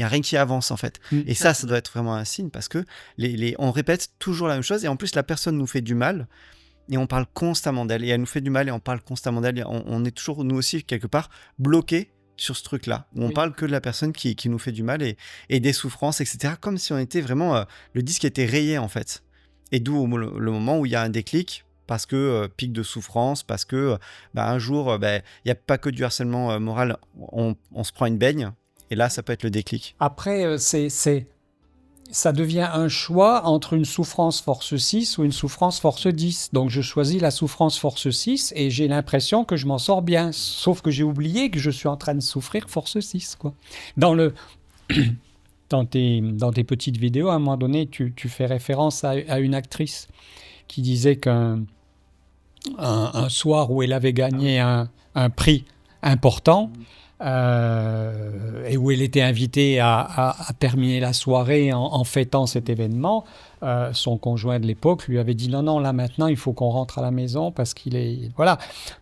B: a rien qui avance en fait. Et ça doit être vraiment un signe parce que on répète toujours la même chose et en plus, la personne nous fait du mal. Et on parle constamment d'elle, et elle nous fait du mal, et on parle constamment d'elle, et on est toujours, nous aussi, quelque part, bloqués sur ce truc-là, où on parle que de la personne qui nous fait du mal, et des souffrances, etc., comme si on était vraiment, le disque était rayé, en fait. Et d'où le moment où il y a un déclic, parce que pic de souffrance, parce que un jour, il n'y a pas que du harcèlement moral, on se prend une baigne, et là, ça peut être le déclic.
C: Après, ça devient un choix entre une souffrance force 6 ou une souffrance force 10. Donc je choisis la souffrance force 6 et j'ai l'impression que je m'en sors bien. Sauf que j'ai oublié que je suis en train de souffrir force 6. Quoi. Dans tes petites vidéos, à un moment donné, tu fais référence à une actrice qui disait qu'un soir où elle avait gagné un prix important, et où elle était invitée à terminer la soirée en fêtant cet événement, son conjoint de l'époque lui avait dit non, là maintenant il faut qu'on rentre à la maison parce qu'il est... Voilà,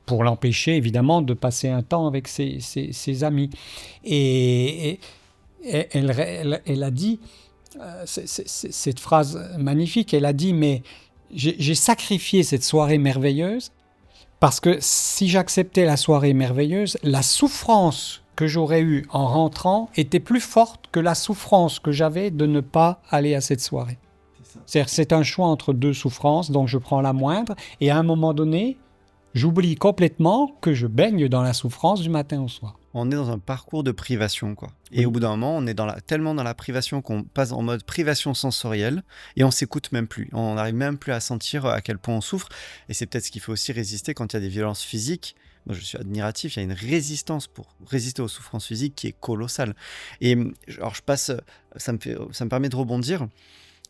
C: pour l'empêcher évidemment de passer un temps avec ses amis. Et elle a dit, cette phrase magnifique, elle a dit, mais j'ai sacrifié cette soirée merveilleuse parce que si j'acceptais la soirée merveilleuse, la souffrance que j'aurais eue en rentrant était plus forte que la souffrance que j'avais de ne pas aller à cette soirée. C'est un choix entre deux souffrances, donc je prends la moindre, et à un moment donné, j'oublie complètement que je baigne dans la souffrance du matin au soir.
B: On est dans un parcours de privation, quoi. Et au bout d'un moment, on est tellement dans la privation qu'on passe en mode privation sensorielle et on s'écoute même plus. On n'arrive même plus à sentir à quel point on souffre. Et c'est peut-être ce qui fait aussi résister quand il y a des violences physiques. Moi, je suis admiratif. Il y a une résistance pour résister aux souffrances physiques qui est colossale. Et alors, ça me permet de rebondir.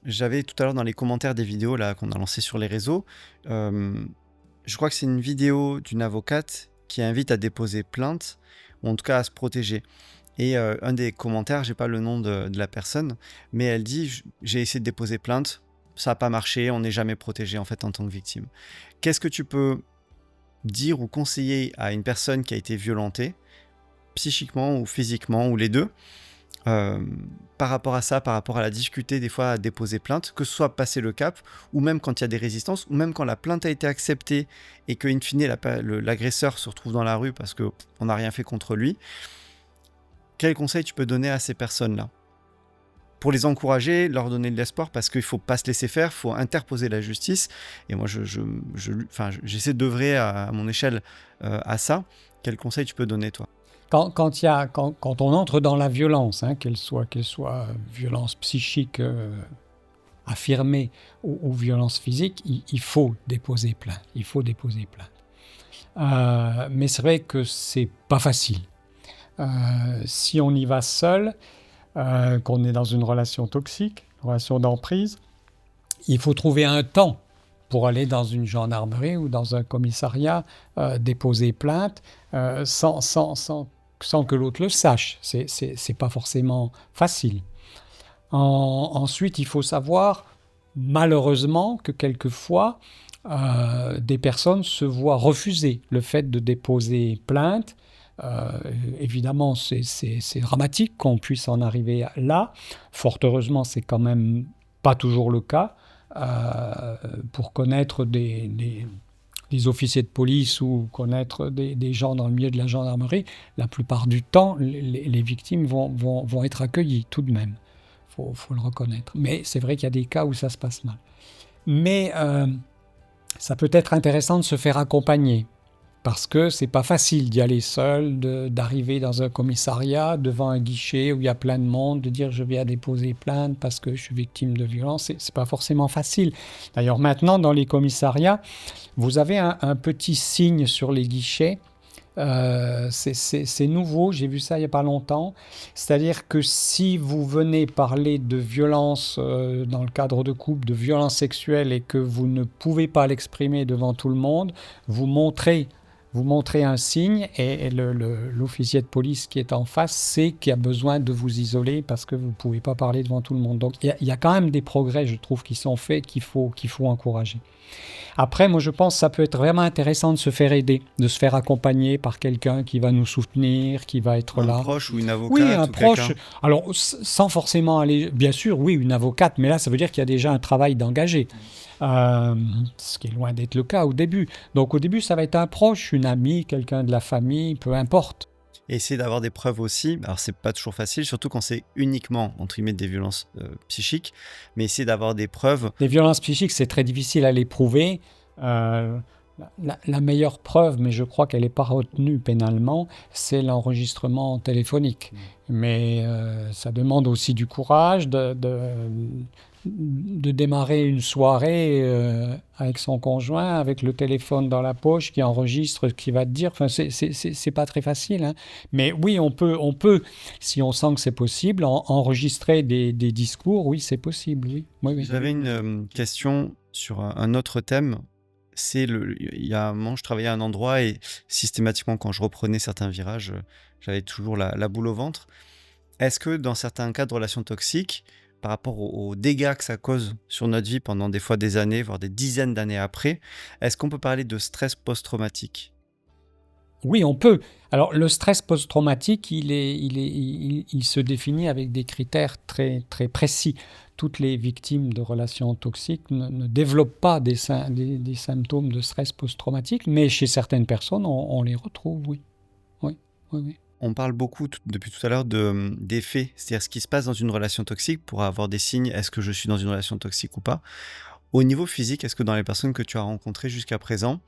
B: J'avais tout à l'heure dans les commentaires des vidéos là, qu'on a lancées sur les réseaux, je crois que c'est une vidéo d'une avocate qui invite à déposer plainte, ou en tout cas à se protéger. Et un des commentaires, j'ai pas le nom de la personne, mais elle dit « J'ai essayé de déposer plainte, ça n'a pas marché, on n'est jamais protégé en fait en tant que victime. » Qu'est-ce que tu peux dire ou conseiller à une personne qui a été violentée psychiquement ou physiquement ou les deux, par rapport à ça, par rapport à la discuter, des fois à déposer plainte, que ce soit passer le cap, ou même quand il y a des résistances, ou même quand la plainte a été acceptée et que in fine l'agresseur se retrouve dans la rue parce qu'on n'a rien fait contre lui. Quel conseil tu peux donner à ces personnes-là pour les encourager, leur donner de l'espoir, parce qu'il ne faut pas se laisser faire, il faut interposer la justice. Et moi, j'essaie d'œuvrer à mon échelle à ça. Quel conseil tu peux donner, toi ?
C: Quand on entre dans la violence, qu'elle soit violence psychique affirmée ou violence physique, il faut déposer plainte. Mais c'est vrai que c'est pas facile. Si on y va seul, qu'on est dans une relation toxique, une relation d'emprise, il faut trouver un temps pour aller dans une gendarmerie ou dans un commissariat déposer plainte sans que l'autre le sache. C'est pas forcément facile. Ensuite, il faut savoir, malheureusement, que quelquefois, des personnes se voient refuser le fait de déposer plainte. Évidemment, c'est dramatique qu'on puisse en arriver là. Fort heureusement, c'est quand même pas toujours le cas. Pour connaître des officiers de police ou connaître des gens dans le milieu de la gendarmerie, la plupart du temps, les victimes vont être accueillies tout de même. Faut le reconnaître. Mais c'est vrai qu'il y a des cas où ça se passe mal. Mais ça peut être intéressant de se faire accompagner. Parce que c'est pas facile d'y aller seul, d'arriver dans un commissariat, devant un guichet où il y a plein de monde, de dire je viens déposer plainte parce que je suis victime de violence. C'est pas forcément facile. D'ailleurs, maintenant, dans les commissariats, vous avez un petit signe sur les guichets. C'est nouveau, j'ai vu ça il n'y a pas longtemps. C'est-à-dire que si vous venez parler de violence dans le cadre de couple, de violence sexuelle, et que vous ne pouvez pas l'exprimer devant tout le monde, vous montrez un signe et l'officier de police qui est en face sait qu'il y a besoin de vous isoler parce que vous ne pouvez pas parler devant tout le monde. Donc il y a quand même des progrès, je trouve, qui sont faits, qu'il faut encourager. Après, moi je pense que ça peut être vraiment intéressant de se faire aider, de se faire accompagner par quelqu'un qui va nous soutenir, qui va être là.
B: Un proche ou une avocate?
C: Oui, un proche. Alors sans forcément aller... Bien sûr, oui, une avocate, mais là ça veut dire qu'il y a déjà un travail d'engagé. Ce qui est loin d'être le cas au début. Donc au début, ça va être un proche, une amie, quelqu'un de la famille, peu importe.
B: Et essayer d'avoir des preuves aussi. Alors c'est pas toujours facile, surtout quand c'est uniquement entre guillemets des violences psychiques, mais essayer d'avoir des preuves.
C: Les violences psychiques, c'est très difficile à les prouver. La meilleure preuve, mais je crois qu'elle n'est pas retenue pénalement, c'est l'enregistrement téléphonique. Mais ça demande aussi du courage de démarrer une soirée avec son conjoint, avec le téléphone dans la poche, qui enregistre ce qu'il va te dire. Enfin, c'est pas très facile, hein. Mais oui, on peut, si on sent que c'est possible, enregistrer des discours. Oui, c'est possible. Oui.
B: J'avais une question sur un autre thème. Il y a un moment, je travaillais à un endroit et systématiquement, quand je reprenais certains virages, j'avais toujours la boule au ventre. Est-ce que dans certains cas de relations toxiques, par rapport aux dégâts que ça cause sur notre vie pendant des fois des années, voire des dizaines d'années après, est-ce qu'on peut parler de stress post-traumatique ?
C: Oui, on peut. Alors, le stress post-traumatique, il se définit avec des critères très, très précis. Toutes les victimes de relations toxiques ne développent pas des symptômes de stress post-traumatique, mais chez certaines personnes, on les retrouve, oui.
B: On parle beaucoup depuis tout à l'heure des faits, c'est-à-dire ce qui se passe dans une relation toxique pour avoir des signes, est-ce que je suis dans une relation toxique ou pas ? Au niveau physique, est-ce que dans les personnes que tu as rencontrées jusqu'à présent,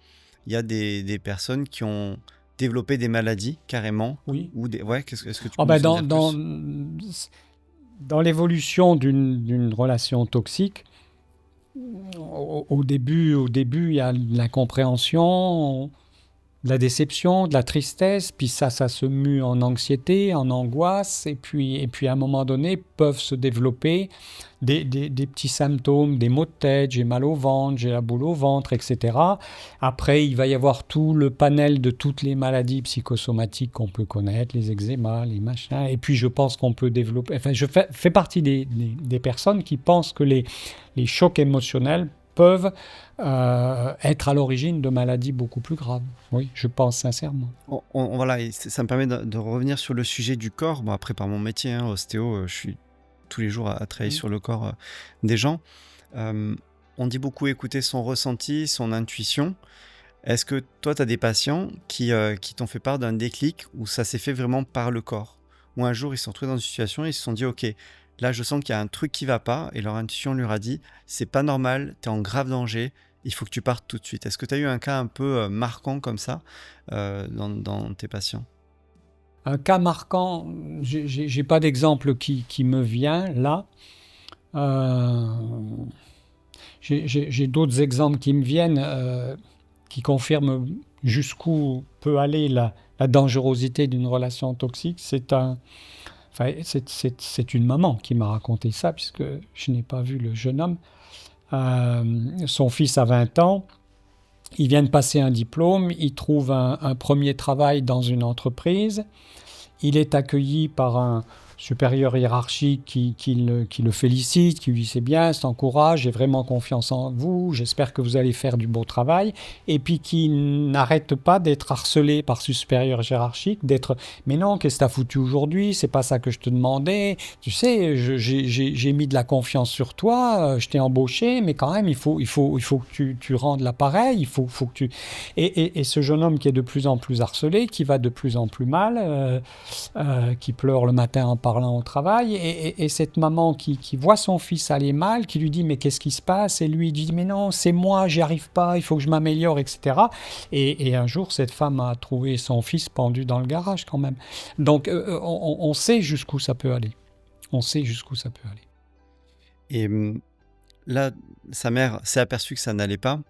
B: il y a des personnes qui ont développé des maladies carrément ?
C: Oui.
B: Est-ce que tu peux nous en dire plus ?
C: Dans l'évolution d'une relation toxique, au début, il y a de l'incompréhension, de la déception, de la tristesse, puis ça se mue en anxiété, en angoisse, et puis à un moment donné peuvent se développer des petits symptômes, des maux de tête, j'ai mal au ventre, j'ai la boule au ventre, etc. Après, il va y avoir tout le panel de toutes les maladies psychosomatiques qu'on peut connaître, les eczémas, les machins, et puis je pense qu'on peut développer... Enfin, je fais partie des personnes qui pensent que les chocs émotionnels peuvent être à l'origine de maladies beaucoup plus graves. Oui, je pense sincèrement.
B: Voilà, et ça me permet de revenir sur le sujet du corps. Bon, après, par mon métier, ostéo, je suis tous les jours à travailler sur le corps des gens. On dit beaucoup écouter son ressenti, son intuition. Est-ce que toi, tu as des patients qui t'ont fait part d'un déclic où ça s'est fait vraiment par le corps? Ou un jour, ils se sont retrouvés dans une situation et ils se sont dit, OK, là, je sens qu'il y a un truc qui ne va pas, et leur intuition leur a dit, c'est pas normal, tu es en grave danger, il faut que tu partes tout de suite. Est-ce que tu as eu un cas un peu marquant comme ça dans tes patients?
C: Un cas marquant, j'ai pas d'exemple qui me vient là. J'ai d'autres exemples qui me viennent qui confirment jusqu'où peut aller la dangerosité d'une relation toxique. C'est une maman qui m'a raconté ça, puisque je n'ai pas vu le jeune homme. Son fils a 20 ans, il vient de passer un diplôme, il trouve un premier travail dans une entreprise, il est accueilli par un supérieur hiérarchique qui le félicite, qui lui dit c'est bien, c'est encourage, j'ai vraiment confiance en vous, j'espère que vous allez faire du beau travail, et puis qui n'arrête pas d'être harcelé par ce supérieur hiérarchique, d'être mais non, qu'est-ce que t'as foutu aujourd'hui, c'est pas ça que je te demandais, tu sais, j'ai mis de la confiance sur toi, je t'ai embauché, mais quand même il faut que tu rendes l'appareil, il faut que tu... Et ce jeune homme qui est de plus en plus harcelé, qui va de plus en plus mal, qui pleure le matin en parlant au travail, et cette maman qui voit son fils aller mal, qui lui dit mais qu'est-ce qui se passe, et lui dit mais non, c'est moi, j'y arrive pas, il faut que je m'améliore, etc. Et un jour cette femme a trouvé son fils pendu dans le garage quand même. Donc on sait jusqu'où ça peut aller. On sait jusqu'où ça peut aller.
B: Et là, sa mère s'est aperçue que ça n'allait pas,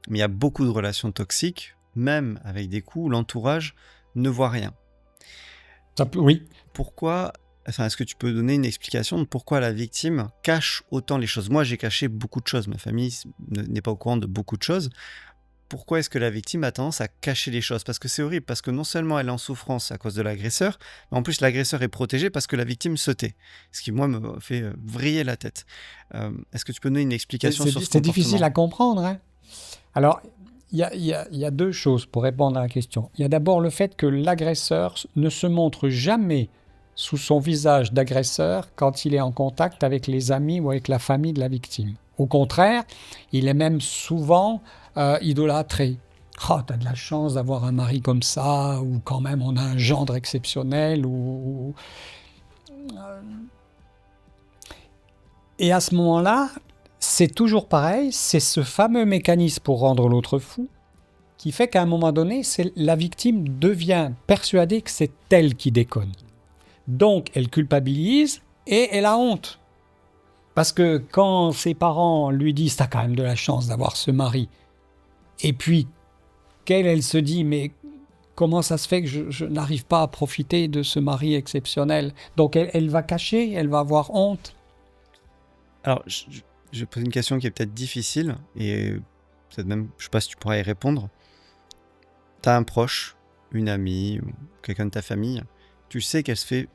B: mais il y a beaucoup de relations toxiques, même avec des coups où l'entourage ne voit rien.
C: Oui.
B: Pourquoi, est-ce que tu peux donner une explication de pourquoi la victime cache autant les choses? Moi, j'ai caché beaucoup de choses. Ma famille n'est pas au courant de beaucoup de choses. Pourquoi est-ce que la victime a tendance à cacher les choses? Parce que c'est horrible, parce que non seulement elle est en souffrance à cause de l'agresseur, mais en plus l'agresseur est protégé parce que la victime se tait. Ce qui, moi, me fait vriller la tête. Est-ce que tu peux donner une explication sur ce comportement?
C: C'est difficile à comprendre, hein. Alors, il y a deux choses pour répondre à la question. Il y a d'abord le fait que l'agresseur ne se montre jamais sous son visage d'agresseur quand il est en contact avec les amis ou avec la famille de la victime. Au contraire, il est même souvent idolâtré. « Oh, t'as de la chance d'avoir un mari comme ça » ou « quand même, on a un gendre exceptionnel » Et à ce moment-là, c'est toujours pareil, c'est ce fameux mécanisme pour rendre l'autre fou qui fait qu'à un moment donné, la victime devient persuadée que c'est elle qui déconne. Donc, elle culpabilise et elle a honte. Parce que quand ses parents lui disent « t'as quand même de la chance d'avoir ce mari », et puis qu'elle se dit « mais comment ça se fait que je n'arrive pas à profiter de ce mari exceptionnel ?» Donc, elle va cacher, elle va avoir honte.
B: Alors, je pose une question qui est peut-être difficile, et peut-être même, je ne sais pas si tu pourras y répondre. Tu as un proche, une amie, ou quelqu'un de ta famille, tu sais qu'elle se fait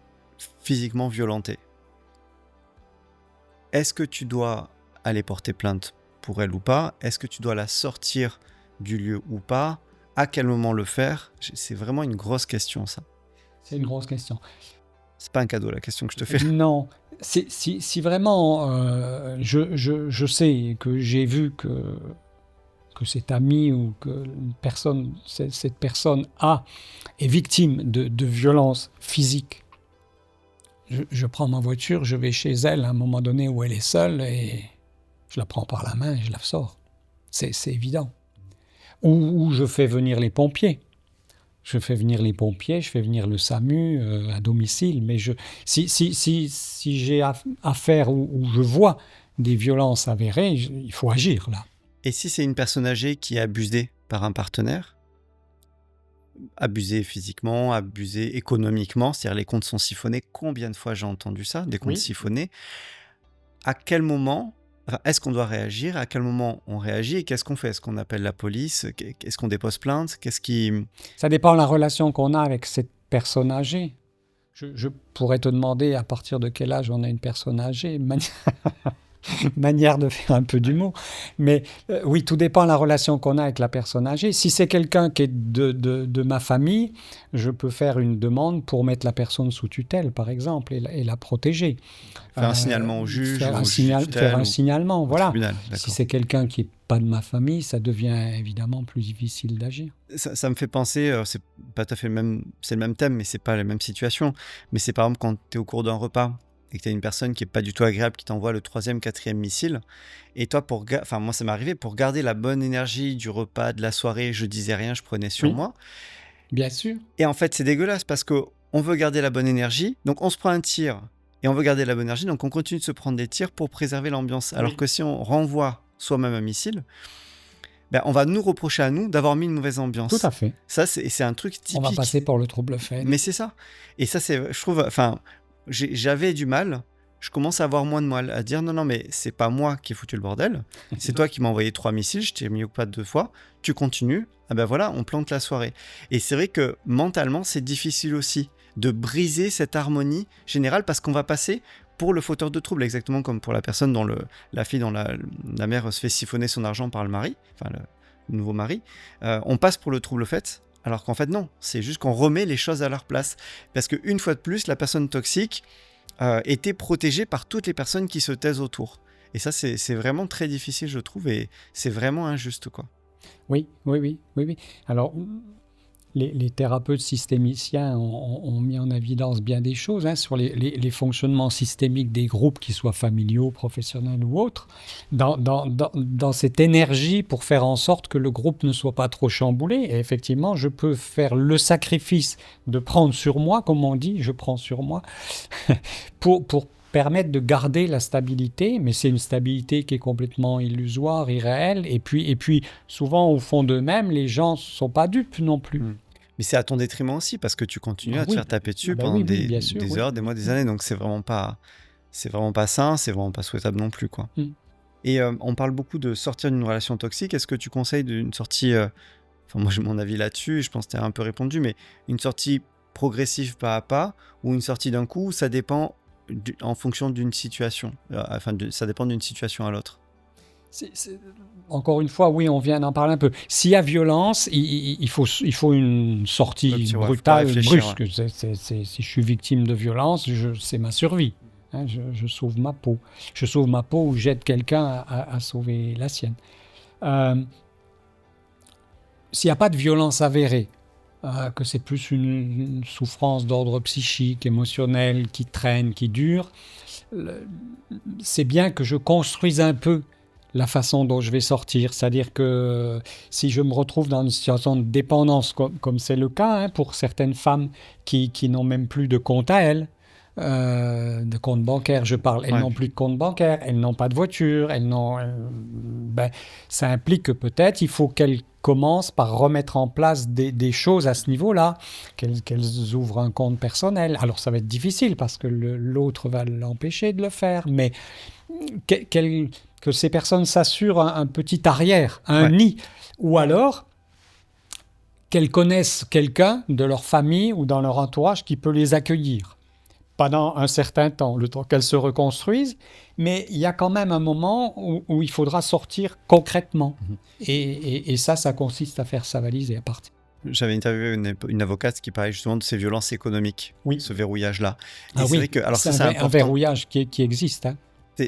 B: physiquement violenter. Est-ce que tu dois aller porter plainte pour elle ou pas? Est-ce que tu dois la sortir du lieu ou pas? À quel moment le faire? C'est vraiment une grosse question, ça.
C: C'est une grosse question.
B: C'est pas un cadeau, la question que je te fais.
C: Non. Si vraiment je sais que j'ai vu que cet ami ou que cette personne est victime de violences physiques, je prends ma voiture, je vais chez elle à un moment donné où elle est seule et je la prends par la main et je la sors. C'est évident. Ou je fais venir les pompiers. Je fais venir les pompiers, je fais venir le SAMU à domicile, mais si j'ai affaire où je vois des violences avérées, il faut agir là.
B: Et si c'est une personne âgée qui est abusée par un partenaire, abusée physiquement, abusée économiquement, c'est-à-dire les comptes sont siphonnés, combien de fois j'ai entendu ça, des comptes siphonnés, à quel moment, est-ce qu'on doit réagir, à quel moment on réagit et qu'est-ce qu'on fait? Est-ce qu'on appelle la police? Est-ce qu'on dépose plainte?
C: Ça dépend de la relation qu'on a avec cette personne âgée. Je pourrais te demander à partir de quel âge on a une personne âgée. manière de faire un peu d'humour. Mais oui, tout dépend de la relation qu'on a avec la personne âgée. Si c'est quelqu'un qui est de ma famille, je peux faire une demande pour mettre la personne sous tutelle, par exemple, et la protéger.
B: Faire un signalement au juge,
C: faire un signalement,
B: au
C: voilà.
B: tribunal,
C: Si
B: d'accord.
C: c'est quelqu'un qui n'est pas de ma famille, ça devient évidemment plus difficile d'agir.
B: Ça me fait penser, c'est pas tout à fait c'est le même thème, mais c'est pas la même situation. Mais c'est par exemple quand tu es au cours d'un repas et que tu as une personne qui est pas du tout agréable qui t'envoie le 3e, 4e missile. Et toi, moi ça m'est arrivé, pour garder la bonne énergie du repas, de la soirée, je disais rien, je prenais sur moi.
C: Bien sûr.
B: Et en fait, c'est dégueulasse parce qu'on veut garder la bonne énergie, donc on se prend un tir et on veut garder la bonne énergie, donc on continue de se prendre des tirs pour préserver l'ambiance. Alors que si on renvoie soi-même un missile, on va nous reprocher à nous d'avoir mis une mauvaise ambiance.
C: Tout à fait.
B: Ça, c'est un truc typique.
C: On va passer pour le trouble fait.
B: Mais c'est ça. Et ça, je trouve, j'avais du mal. Je commence à avoir moins de mal à dire non, mais c'est pas moi qui ai foutu le bordel. C'est toi qui m'as envoyé 3 missiles, je t'ai mis au pas 2 fois. Tu continues. Voilà, on plante la soirée. Et c'est vrai que mentalement, c'est difficile aussi de briser cette harmonie générale parce qu'on va passer pour le fauteur de trouble, exactement comme pour la personne dont la fille, dont la mère se fait siphonner son argent par le mari, enfin le nouveau mari. On passe pour le trouble fait, alors qu'en fait non, c'est juste qu'on remet les choses à leur place. Parce qu'une fois de plus, la personne toxique était protégée par toutes les personnes qui se taisent autour. Et ça, c'est vraiment très difficile, je trouve, et c'est vraiment injuste, quoi.
C: Oui. Alors, les thérapeutes systémiciens ont mis en évidence bien des choses sur les fonctionnements systémiques des groupes, qu'ils soient familiaux, professionnels ou autres, dans cette énergie pour faire en sorte que le groupe ne soit pas trop chamboulé. Et effectivement, je peux faire le sacrifice de prendre sur moi, comme on dit, je prends sur moi, pour permettre de garder la stabilité, mais c'est une stabilité qui est complètement illusoire, irréelle, et puis souvent au fond d'eux-mêmes, les gens ne sont pas dupes non plus.
B: Mais c'est à ton détriment aussi, parce que tu continues à te faire taper dessus pendant des heures, des mois, des années, donc c'est vraiment pas sain, c'est vraiment pas souhaitable non plus, quoi. Et on parle beaucoup de sortir d'une relation toxique. Est-ce que tu conseilles d'une sortie, moi j'ai mon avis là-dessus, et je pense que tu as un peu répondu, mais une sortie progressive pas à pas, ou une sortie d'un coup, ça dépend en fonction d'une situation, ça dépend d'une situation à l'autre.
C: Encore une fois, oui, on vient d'en parler un peu. S'il y a violence, il faut une sortie brutale, brusque. Si je suis victime de violence, c'est ma survie. Je sauve ma peau. Je sauve ma peau ou j'aide quelqu'un à sauver la sienne. S'il n'y a pas de violence avérée, que c'est plus une souffrance d'ordre psychique, émotionnel, qui traîne, qui dure, c'est bien que je construise un peu la façon dont je vais sortir. C'est-à-dire que si je me retrouve dans une situation de dépendance, comme c'est le cas pour certaines femmes qui n'ont même plus de compte à elles, de compte bancaire, je parle, elles n'ont plus de compte bancaire, elles n'ont pas de voiture, ça implique que peut-être il faut qu'elles commencent par remettre en place des choses à ce niveau-là, qu'elles ouvrent un compte personnel. Alors ça va être difficile parce que l'autre va l'empêcher de le faire, mais que ces personnes s'assurent un petit arrière, un nid, ou alors qu'elles connaissent quelqu'un de leur famille ou dans leur entourage qui peut les accueillir pendant un certain temps, le temps qu'elles se reconstruisent, mais il y a quand même un moment où il faudra sortir concrètement. Et ça consiste à faire sa valise et à partir.
B: J'avais interviewé une avocate qui parlait justement de ces violences économiques, ce verrouillage-là. Et c'est vrai que, alors c'est
C: un verrouillage qui existe.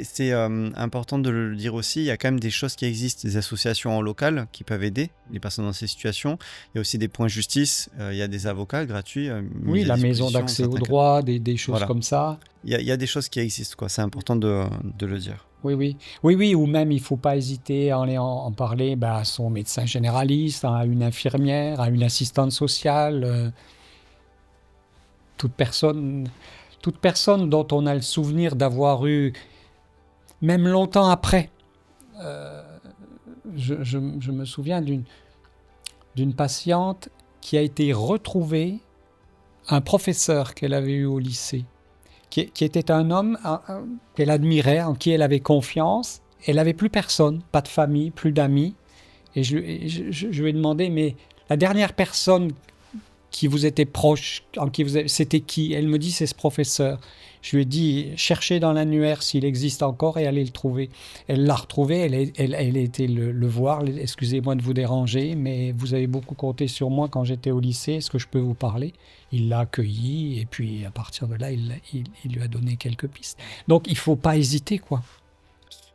B: C'est important de le dire aussi, il y a quand même des choses qui existent, des associations locales qui peuvent aider les personnes dans ces situations. Il y a aussi des points justice, il y a des avocats gratuits.
C: Oui, la maison d'accès au droit, des choses comme ça.
B: Il y a des choses qui existent, quoi. C'est important de le dire.
C: Oui, ou même il ne faut pas hésiter à en parler à son médecin généraliste, à une infirmière, à une assistante sociale. Toute personne dont on a le souvenir d'avoir eu, même longtemps après. Je me souviens d'une patiente qui a été retrouvée, un professeur qu'elle avait eu au lycée, qui était un homme qu'elle admirait, en qui elle avait confiance. Elle n'avait plus personne, pas de famille, plus d'amis. Et je lui ai demandé, mais la dernière personne qui vous était proche, c'était qui? Elle me dit, c'est ce professeur. Je lui ai dit, cherchez dans l'annuaire s'il existe encore et allez le trouver. Elle l'a retrouvé, elle a été le voir. Excusez-moi de vous déranger, mais vous avez beaucoup compté sur moi quand j'étais au lycée. Est-ce que je peux vous parler? Il l'a accueilli et puis à partir de là, il lui a donné quelques pistes. Donc il ne faut pas hésiter, quoi.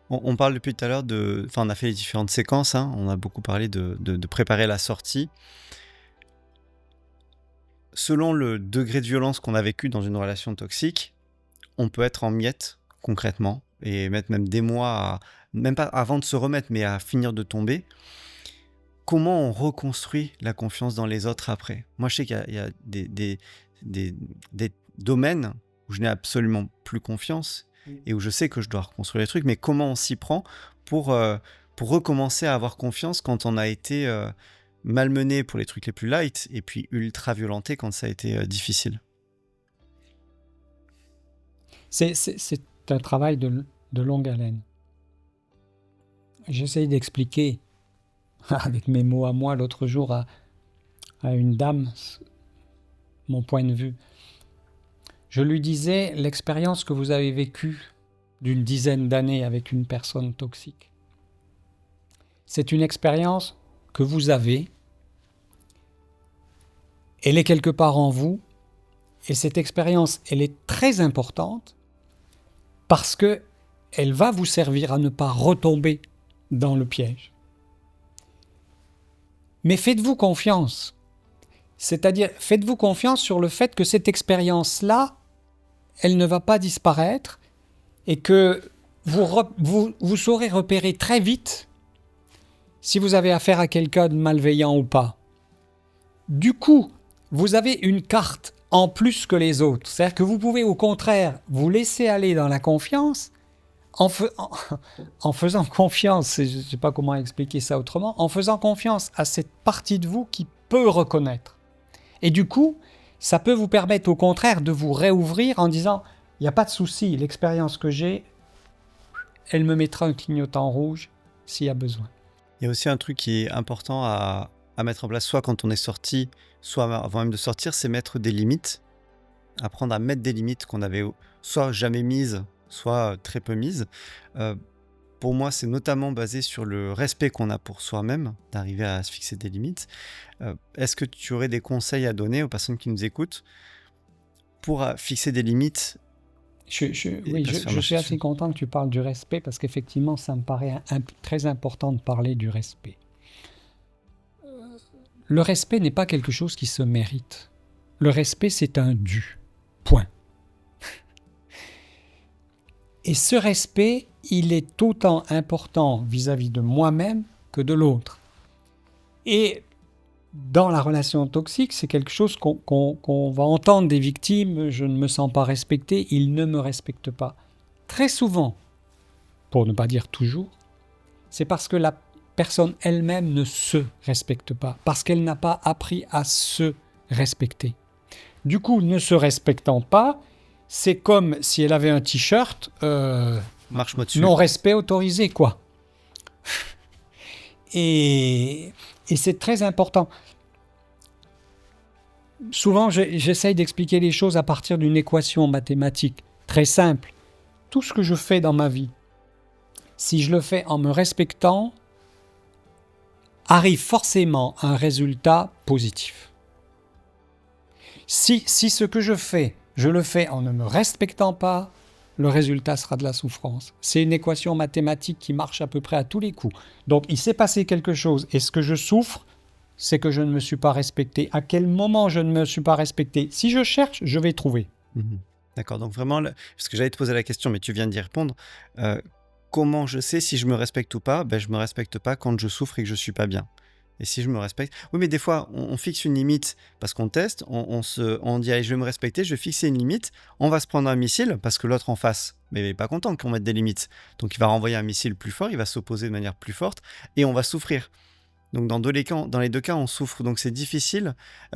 B: On parle depuis tout à l'heure Enfin, on a fait les différentes séquences, hein. On a beaucoup parlé de préparer la sortie. Selon le degré de violence qu'on a vécu dans une relation toxique, on peut être en miettes, concrètement, et mettre même des mois, même pas avant de se remettre, mais à finir de tomber. Comment on reconstruit la confiance dans les autres après? Moi, je sais qu'il y a des domaines où je n'ai absolument plus confiance et où je sais que je dois reconstruire les trucs, mais comment on s'y prend pour recommencer à avoir confiance quand on a été malmené pour les trucs les plus light et puis ultra violenté quand ça a été difficile?
C: C'est un travail de longue haleine. J'essaye d'expliquer avec mes mots à moi l'autre jour à une dame mon point de vue. Je lui disais, l'expérience que vous avez vécue d'une dizaine d'années avec une personne toxique, c'est une expérience que vous avez, elle est quelque part en vous, et cette expérience, elle est très importante parce qu'elle va vous servir à ne pas retomber dans le piège. Mais faites-vous confiance. C'est-à-dire, faites-vous confiance sur le fait que cette expérience-là, elle ne va pas disparaître et que vous saurez repérer très vite si vous avez affaire à quelqu'un de malveillant ou pas. Du coup, vous avez une carte en plus que les autres. C'est-à-dire que vous pouvez au contraire vous laisser aller dans la confiance en faisant confiance, je ne sais pas comment expliquer ça autrement, en faisant confiance à cette partie de vous qui peut reconnaître. Et du coup, ça peut vous permettre au contraire de vous réouvrir en disant « il n'y a pas de souci, l'expérience que j'ai, elle me mettra un clignotant rouge s'il y a besoin. »
B: Il y a aussi un truc qui est important à mettre en place, soit quand on est sorti, soit avant même de sortir, c'est mettre des limites. Apprendre à mettre des limites qu'on avait soit jamais mises, soit très peu mises. Pour moi, c'est notamment basé sur le respect qu'on a pour soi-même, d'arriver à se fixer des limites. Est-ce que tu aurais des conseils à donner aux personnes qui nous écoutent pour fixer des limites?
C: Je suis assez content que tu parles du respect parce qu'effectivement, ça me paraît très important de parler du respect. Le respect n'est pas quelque chose qui se mérite. Le respect, c'est un dû. Point. Et ce respect, il est autant important vis-à-vis de moi-même que de l'autre. Et dans la relation toxique, c'est quelque chose qu'on va entendre des victimes. Je ne me sens pas respecté, il ne me respecte pas. Très souvent, pour ne pas dire toujours, c'est parce que la personne elle-même ne se respecte pas, parce qu'elle n'a pas appris à se respecter. Du coup, ne se respectant pas, c'est comme si elle avait un t-shirt
B: marche-moi dessus.
C: Non-respect autorisé, quoi. Et c'est très important. Souvent, j'essaye d'expliquer les choses à partir d'une équation mathématique très simple. Tout ce que je fais dans ma vie, si je le fais en me respectant, arrive forcément à un résultat positif. Si ce que je fais, je le fais en ne me respectant pas, le résultat sera de la souffrance. C'est une équation mathématique qui marche à peu près à tous les coups. Donc, il s'est passé quelque chose. Et ce que je souffre, c'est que je ne me suis pas respecté. À quel moment je ne me suis pas respecté? Si je cherche, je vais trouver.
B: D'accord. Donc, vraiment, parce que j'allais te poser la question, mais tu viens d'y répondre. Comment je sais si je me respecte ou pas? Je me respecte pas quand je souffre et que je suis pas bien. Et si je me respecte... Oui, mais des fois, on fixe une limite parce qu'on teste, on dit « allez, je vais me respecter, je vais fixer une limite », on va se prendre un missile parce que l'autre en face, mais il n'est pas content qu'on mette des limites. Donc, il va renvoyer un missile plus fort, il va s'opposer de manière plus forte et on va souffrir. Donc, dans les deux cas, on souffre. Donc, c'est difficile.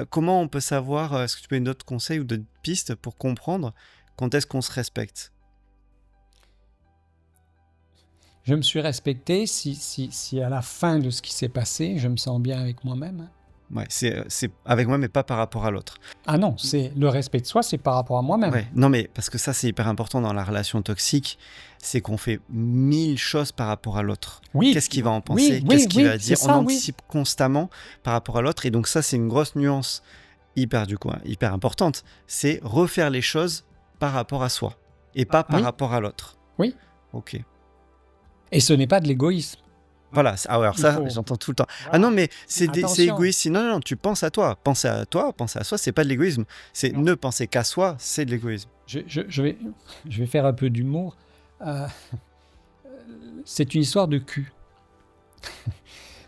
B: Comment on peut savoir... Est-ce que tu peux donner d'autres conseils ou d'autres pistes pour comprendre quand est-ce qu'on se respecte?
C: Je me suis respecté si à la fin de ce qui s'est passé, je me sens bien avec moi-même.
B: Ouais, c'est avec moi, mais pas par rapport à l'autre.
C: Ah non, c'est le respect de soi, c'est par rapport à moi-même.
B: Ouais. Non, mais parce que ça, c'est hyper important dans la relation toxique, c'est qu'on fait 1000 choses par rapport à l'autre.
C: Oui.
B: Qu'est-ce qu'il va en penser?
C: Oui,
B: Qu'est-ce qu'il va
C: c'est
B: dire?
C: ça,
B: On anticipe constamment par rapport à l'autre. Et donc ça, c'est une grosse nuance hyper importante. C'est refaire les choses par rapport à soi et pas par rapport à l'autre.
C: Oui.
B: Ok.
C: Et ce n'est pas de l'égoïsme.
B: Voilà, alors ça, j'entends tout le temps. Voilà. Ah non, mais c'est égoïste. Non, tu penses à toi. Penser à toi, penser à soi, c'est pas de l'égoïsme. C'est ne penser qu'à soi, c'est de l'égoïsme.
C: Je vais faire un peu d'humour. C'est une histoire de cul.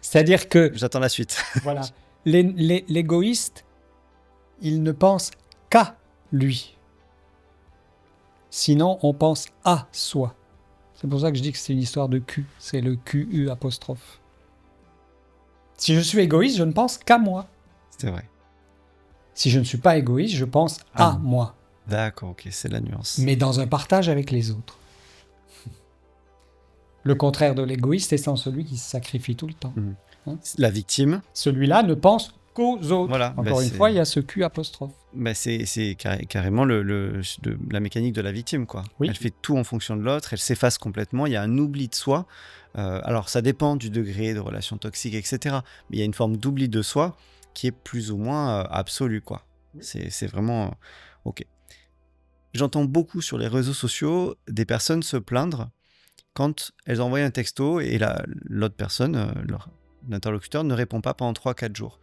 C: C'est-à-dire que...
B: J'attends la suite.
C: Voilà. L'égoïste, il ne pense qu'à lui. Sinon, on pense à soi. C'est pour ça que je dis que c'est une histoire de cul. C'est le QU apostrophe. Si je suis égoïste, je ne pense qu'à moi.
B: C'est vrai.
C: Si je ne suis pas égoïste, je pense à moi.
B: D'accord, ok, c'est la nuance.
C: Mais dans un partage avec les autres. Le contraire de l'égoïste étant celui qui se sacrifie tout le temps.
B: Hein? La victime.
C: Celui-là ne pense qu'aux autres.
B: Voilà,
C: encore une fois, il y a ce Q apostrophe.
B: C'est carrément la mécanique de la victime, quoi.
C: Oui.
B: Elle fait tout en fonction de l'autre, elle s'efface complètement, il y a un oubli de soi. Alors, ça dépend du degré de relation toxique, etc. Mais il y a une forme d'oubli de soi qui est plus ou moins absolue, quoi. Oui. C'est vraiment... ok. J'entends beaucoup sur les réseaux sociaux des personnes se plaindre quand elles envoient un texto et l'autre personne, l'interlocuteur, ne répond pas pendant 3-4 jours.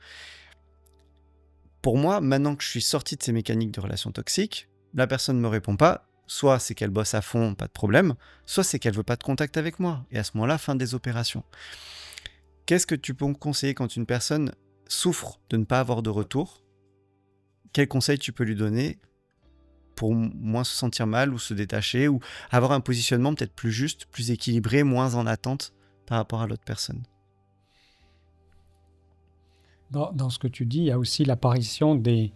B: Pour moi, maintenant que je suis sorti de ces mécaniques de relations toxiques, la personne ne me répond pas, soit c'est qu'elle bosse à fond, pas de problème, soit c'est qu'elle veut pas de contact avec moi. Et à ce moment-là, fin des opérations. Qu'est-ce que tu peux me conseiller quand une personne souffre de ne pas avoir de retour? Quel conseil tu peux lui donner pour moins se sentir mal ou se détacher ou avoir un positionnement peut-être plus juste, plus équilibré, moins en attente par rapport à l'autre personne?
C: Dans ce que tu dis, il y a aussi l'apparition des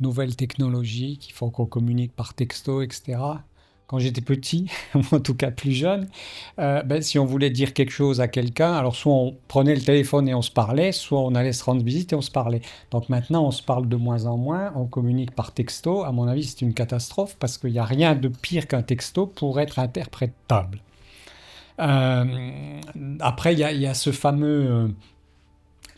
C: nouvelles technologies qui font qu'on communique par texto, etc. Quand j'étais petit, ou en tout cas plus jeune, si on voulait dire quelque chose à quelqu'un, alors soit on prenait le téléphone et on se parlait, soit on allait se rendre visite et on se parlait. Donc maintenant, on se parle de moins en moins, on communique par texto. À mon avis, c'est une catastrophe parce qu'il n'y a rien de pire qu'un texto pour être interprétable. Après, il y a ce fameux...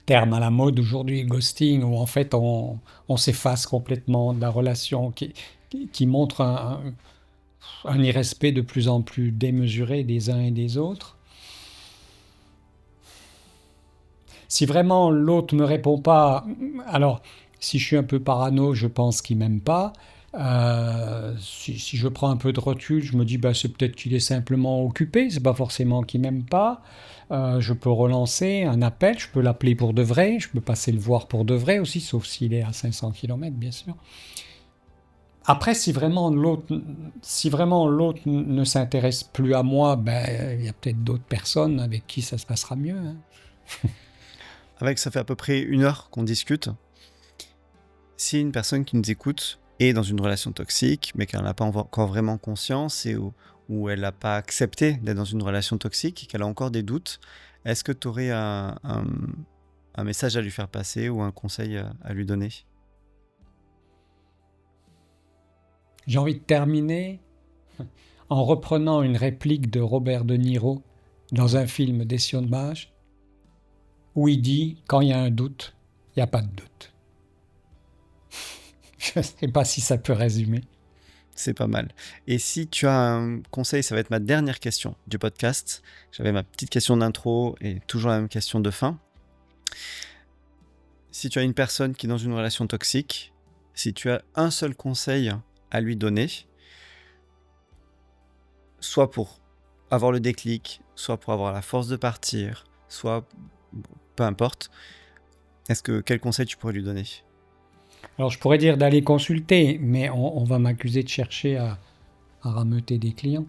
C: terme à la mode aujourd'hui, ghosting, où en fait on s'efface complètement de la relation, qui montre un irrespect de plus en plus démesuré des uns et des autres. Si vraiment l'autre ne me répond pas, alors si je suis un peu parano, je pense qu'il ne m'aime pas. Si je prends un peu de recul, je me dis c'est peut-être qu'il est simplement occupé, c'est pas forcément qu'il m'aime pas. Je peux relancer un appel, je peux l'appeler pour de vrai, je peux passer le voir pour de vrai aussi, sauf s'il est à 500 km, bien sûr. Après, si vraiment l'autre ne s'intéresse plus à moi, il y a peut-être d'autres personnes avec qui ça se passera mieux.
B: Avec, ça fait à peu près 1 heure qu'on discute. Si une personne qui nous écoute est dans une relation toxique, mais qu'elle n'a pas encore vraiment conscience et où elle n'a pas accepté d'être dans une relation toxique et qu'elle a encore des doutes, est-ce que tu aurais un message à lui faire passer ou un conseil à lui donner?
C: J'ai envie de terminer en reprenant une réplique de Robert De Niro dans un film d'espionnage où il dit « Quand il y a un doute, il n'y a pas de doute ». Je ne sais pas si ça peut résumer.
B: C'est pas mal. Et si tu as un conseil, ça va être ma dernière question du podcast. J'avais ma petite question d'intro et toujours la même question de fin. Si tu as une personne qui est dans une relation toxique, si tu as un seul conseil à lui donner, soit pour avoir le déclic, soit pour avoir la force de partir, soit peu importe, quel conseil tu pourrais lui donner?
C: Alors je pourrais dire d'aller consulter, mais on va m'accuser de chercher à rameuter des clients.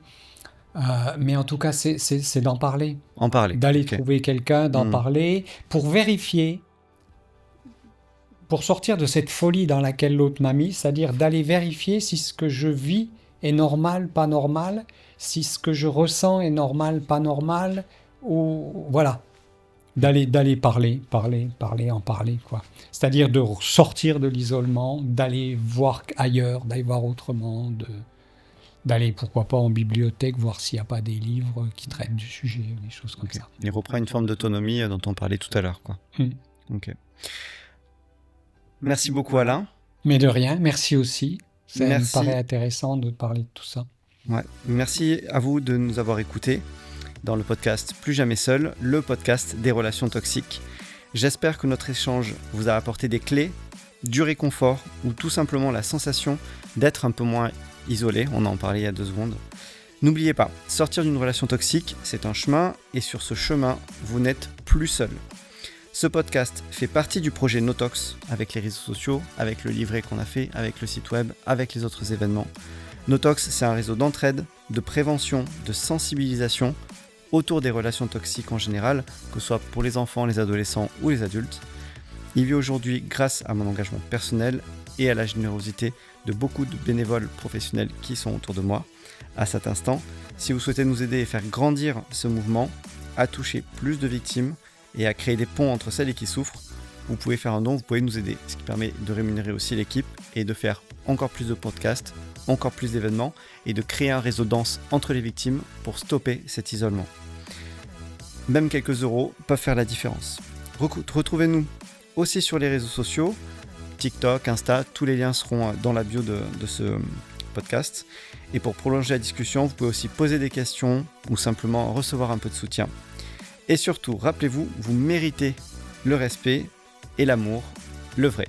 C: Mais en tout cas, c'est d'en parler.
B: En parler.
C: D'aller trouver quelqu'un, d'en parler, pour vérifier, pour sortir de cette folie dans laquelle l'autre m'a mis, c'est-à-dire d'aller vérifier si ce que je vis est normal, pas normal, si ce que je ressens est normal, pas normal, ou voilà. D'aller parler, en parler, quoi. C'est-à-dire de sortir de l'isolement, d'aller voir ailleurs, d'aller voir autrement, d'aller, pourquoi pas, en bibliothèque, voir s'il n'y a pas des livres qui traitent du sujet, des choses comme ça.
B: Il reprend une forme d'autonomie dont on parlait tout à l'heure, quoi. Ok. Merci beaucoup, Alain.
C: Mais de rien, merci aussi. Ça me
B: Merci.
C: paraît intéressant de parler de tout ça.
B: Ouais. Merci à vous de nous avoir écoutés dans le podcast Plus jamais seul, le podcast des relations toxiques. J'espère que notre échange vous a apporté des clés, du réconfort ou tout simplement la sensation d'être un peu moins isolé. On en parlait il y a 2 secondes. N'oubliez pas, sortir d'une relation toxique, c'est un chemin et sur ce chemin, vous n'êtes plus seul. Ce podcast fait partie du projet Notox avec les réseaux sociaux, avec le livret qu'on a fait, avec le site web, avec les autres événements. Notox, c'est un réseau d'entraide, de prévention, de sensibilisation autour des relations toxiques en général, que ce soit pour les enfants, les adolescents ou les adultes. Il vit aujourd'hui grâce à mon engagement personnel et à la générosité de beaucoup de bénévoles professionnels qui sont autour de moi. À cet instant, si vous souhaitez nous aider et faire grandir ce mouvement, à toucher plus de victimes et à créer des ponts entre celles qui souffrent, vous pouvez faire un don, vous pouvez nous aider, ce qui permet de rémunérer aussi l'équipe et de faire encore plus de podcasts, encore plus d'événements et de créer un réseau dense entre les victimes pour stopper cet isolement. Même quelques euros peuvent faire la différence. Retrouvez-nous aussi sur les réseaux sociaux, TikTok, Insta, tous les liens seront dans la bio de ce podcast. Et pour prolonger la discussion, vous pouvez aussi poser des questions ou simplement recevoir un peu de soutien. Et surtout, rappelez-vous, vous méritez le respect et l'amour, le vrai.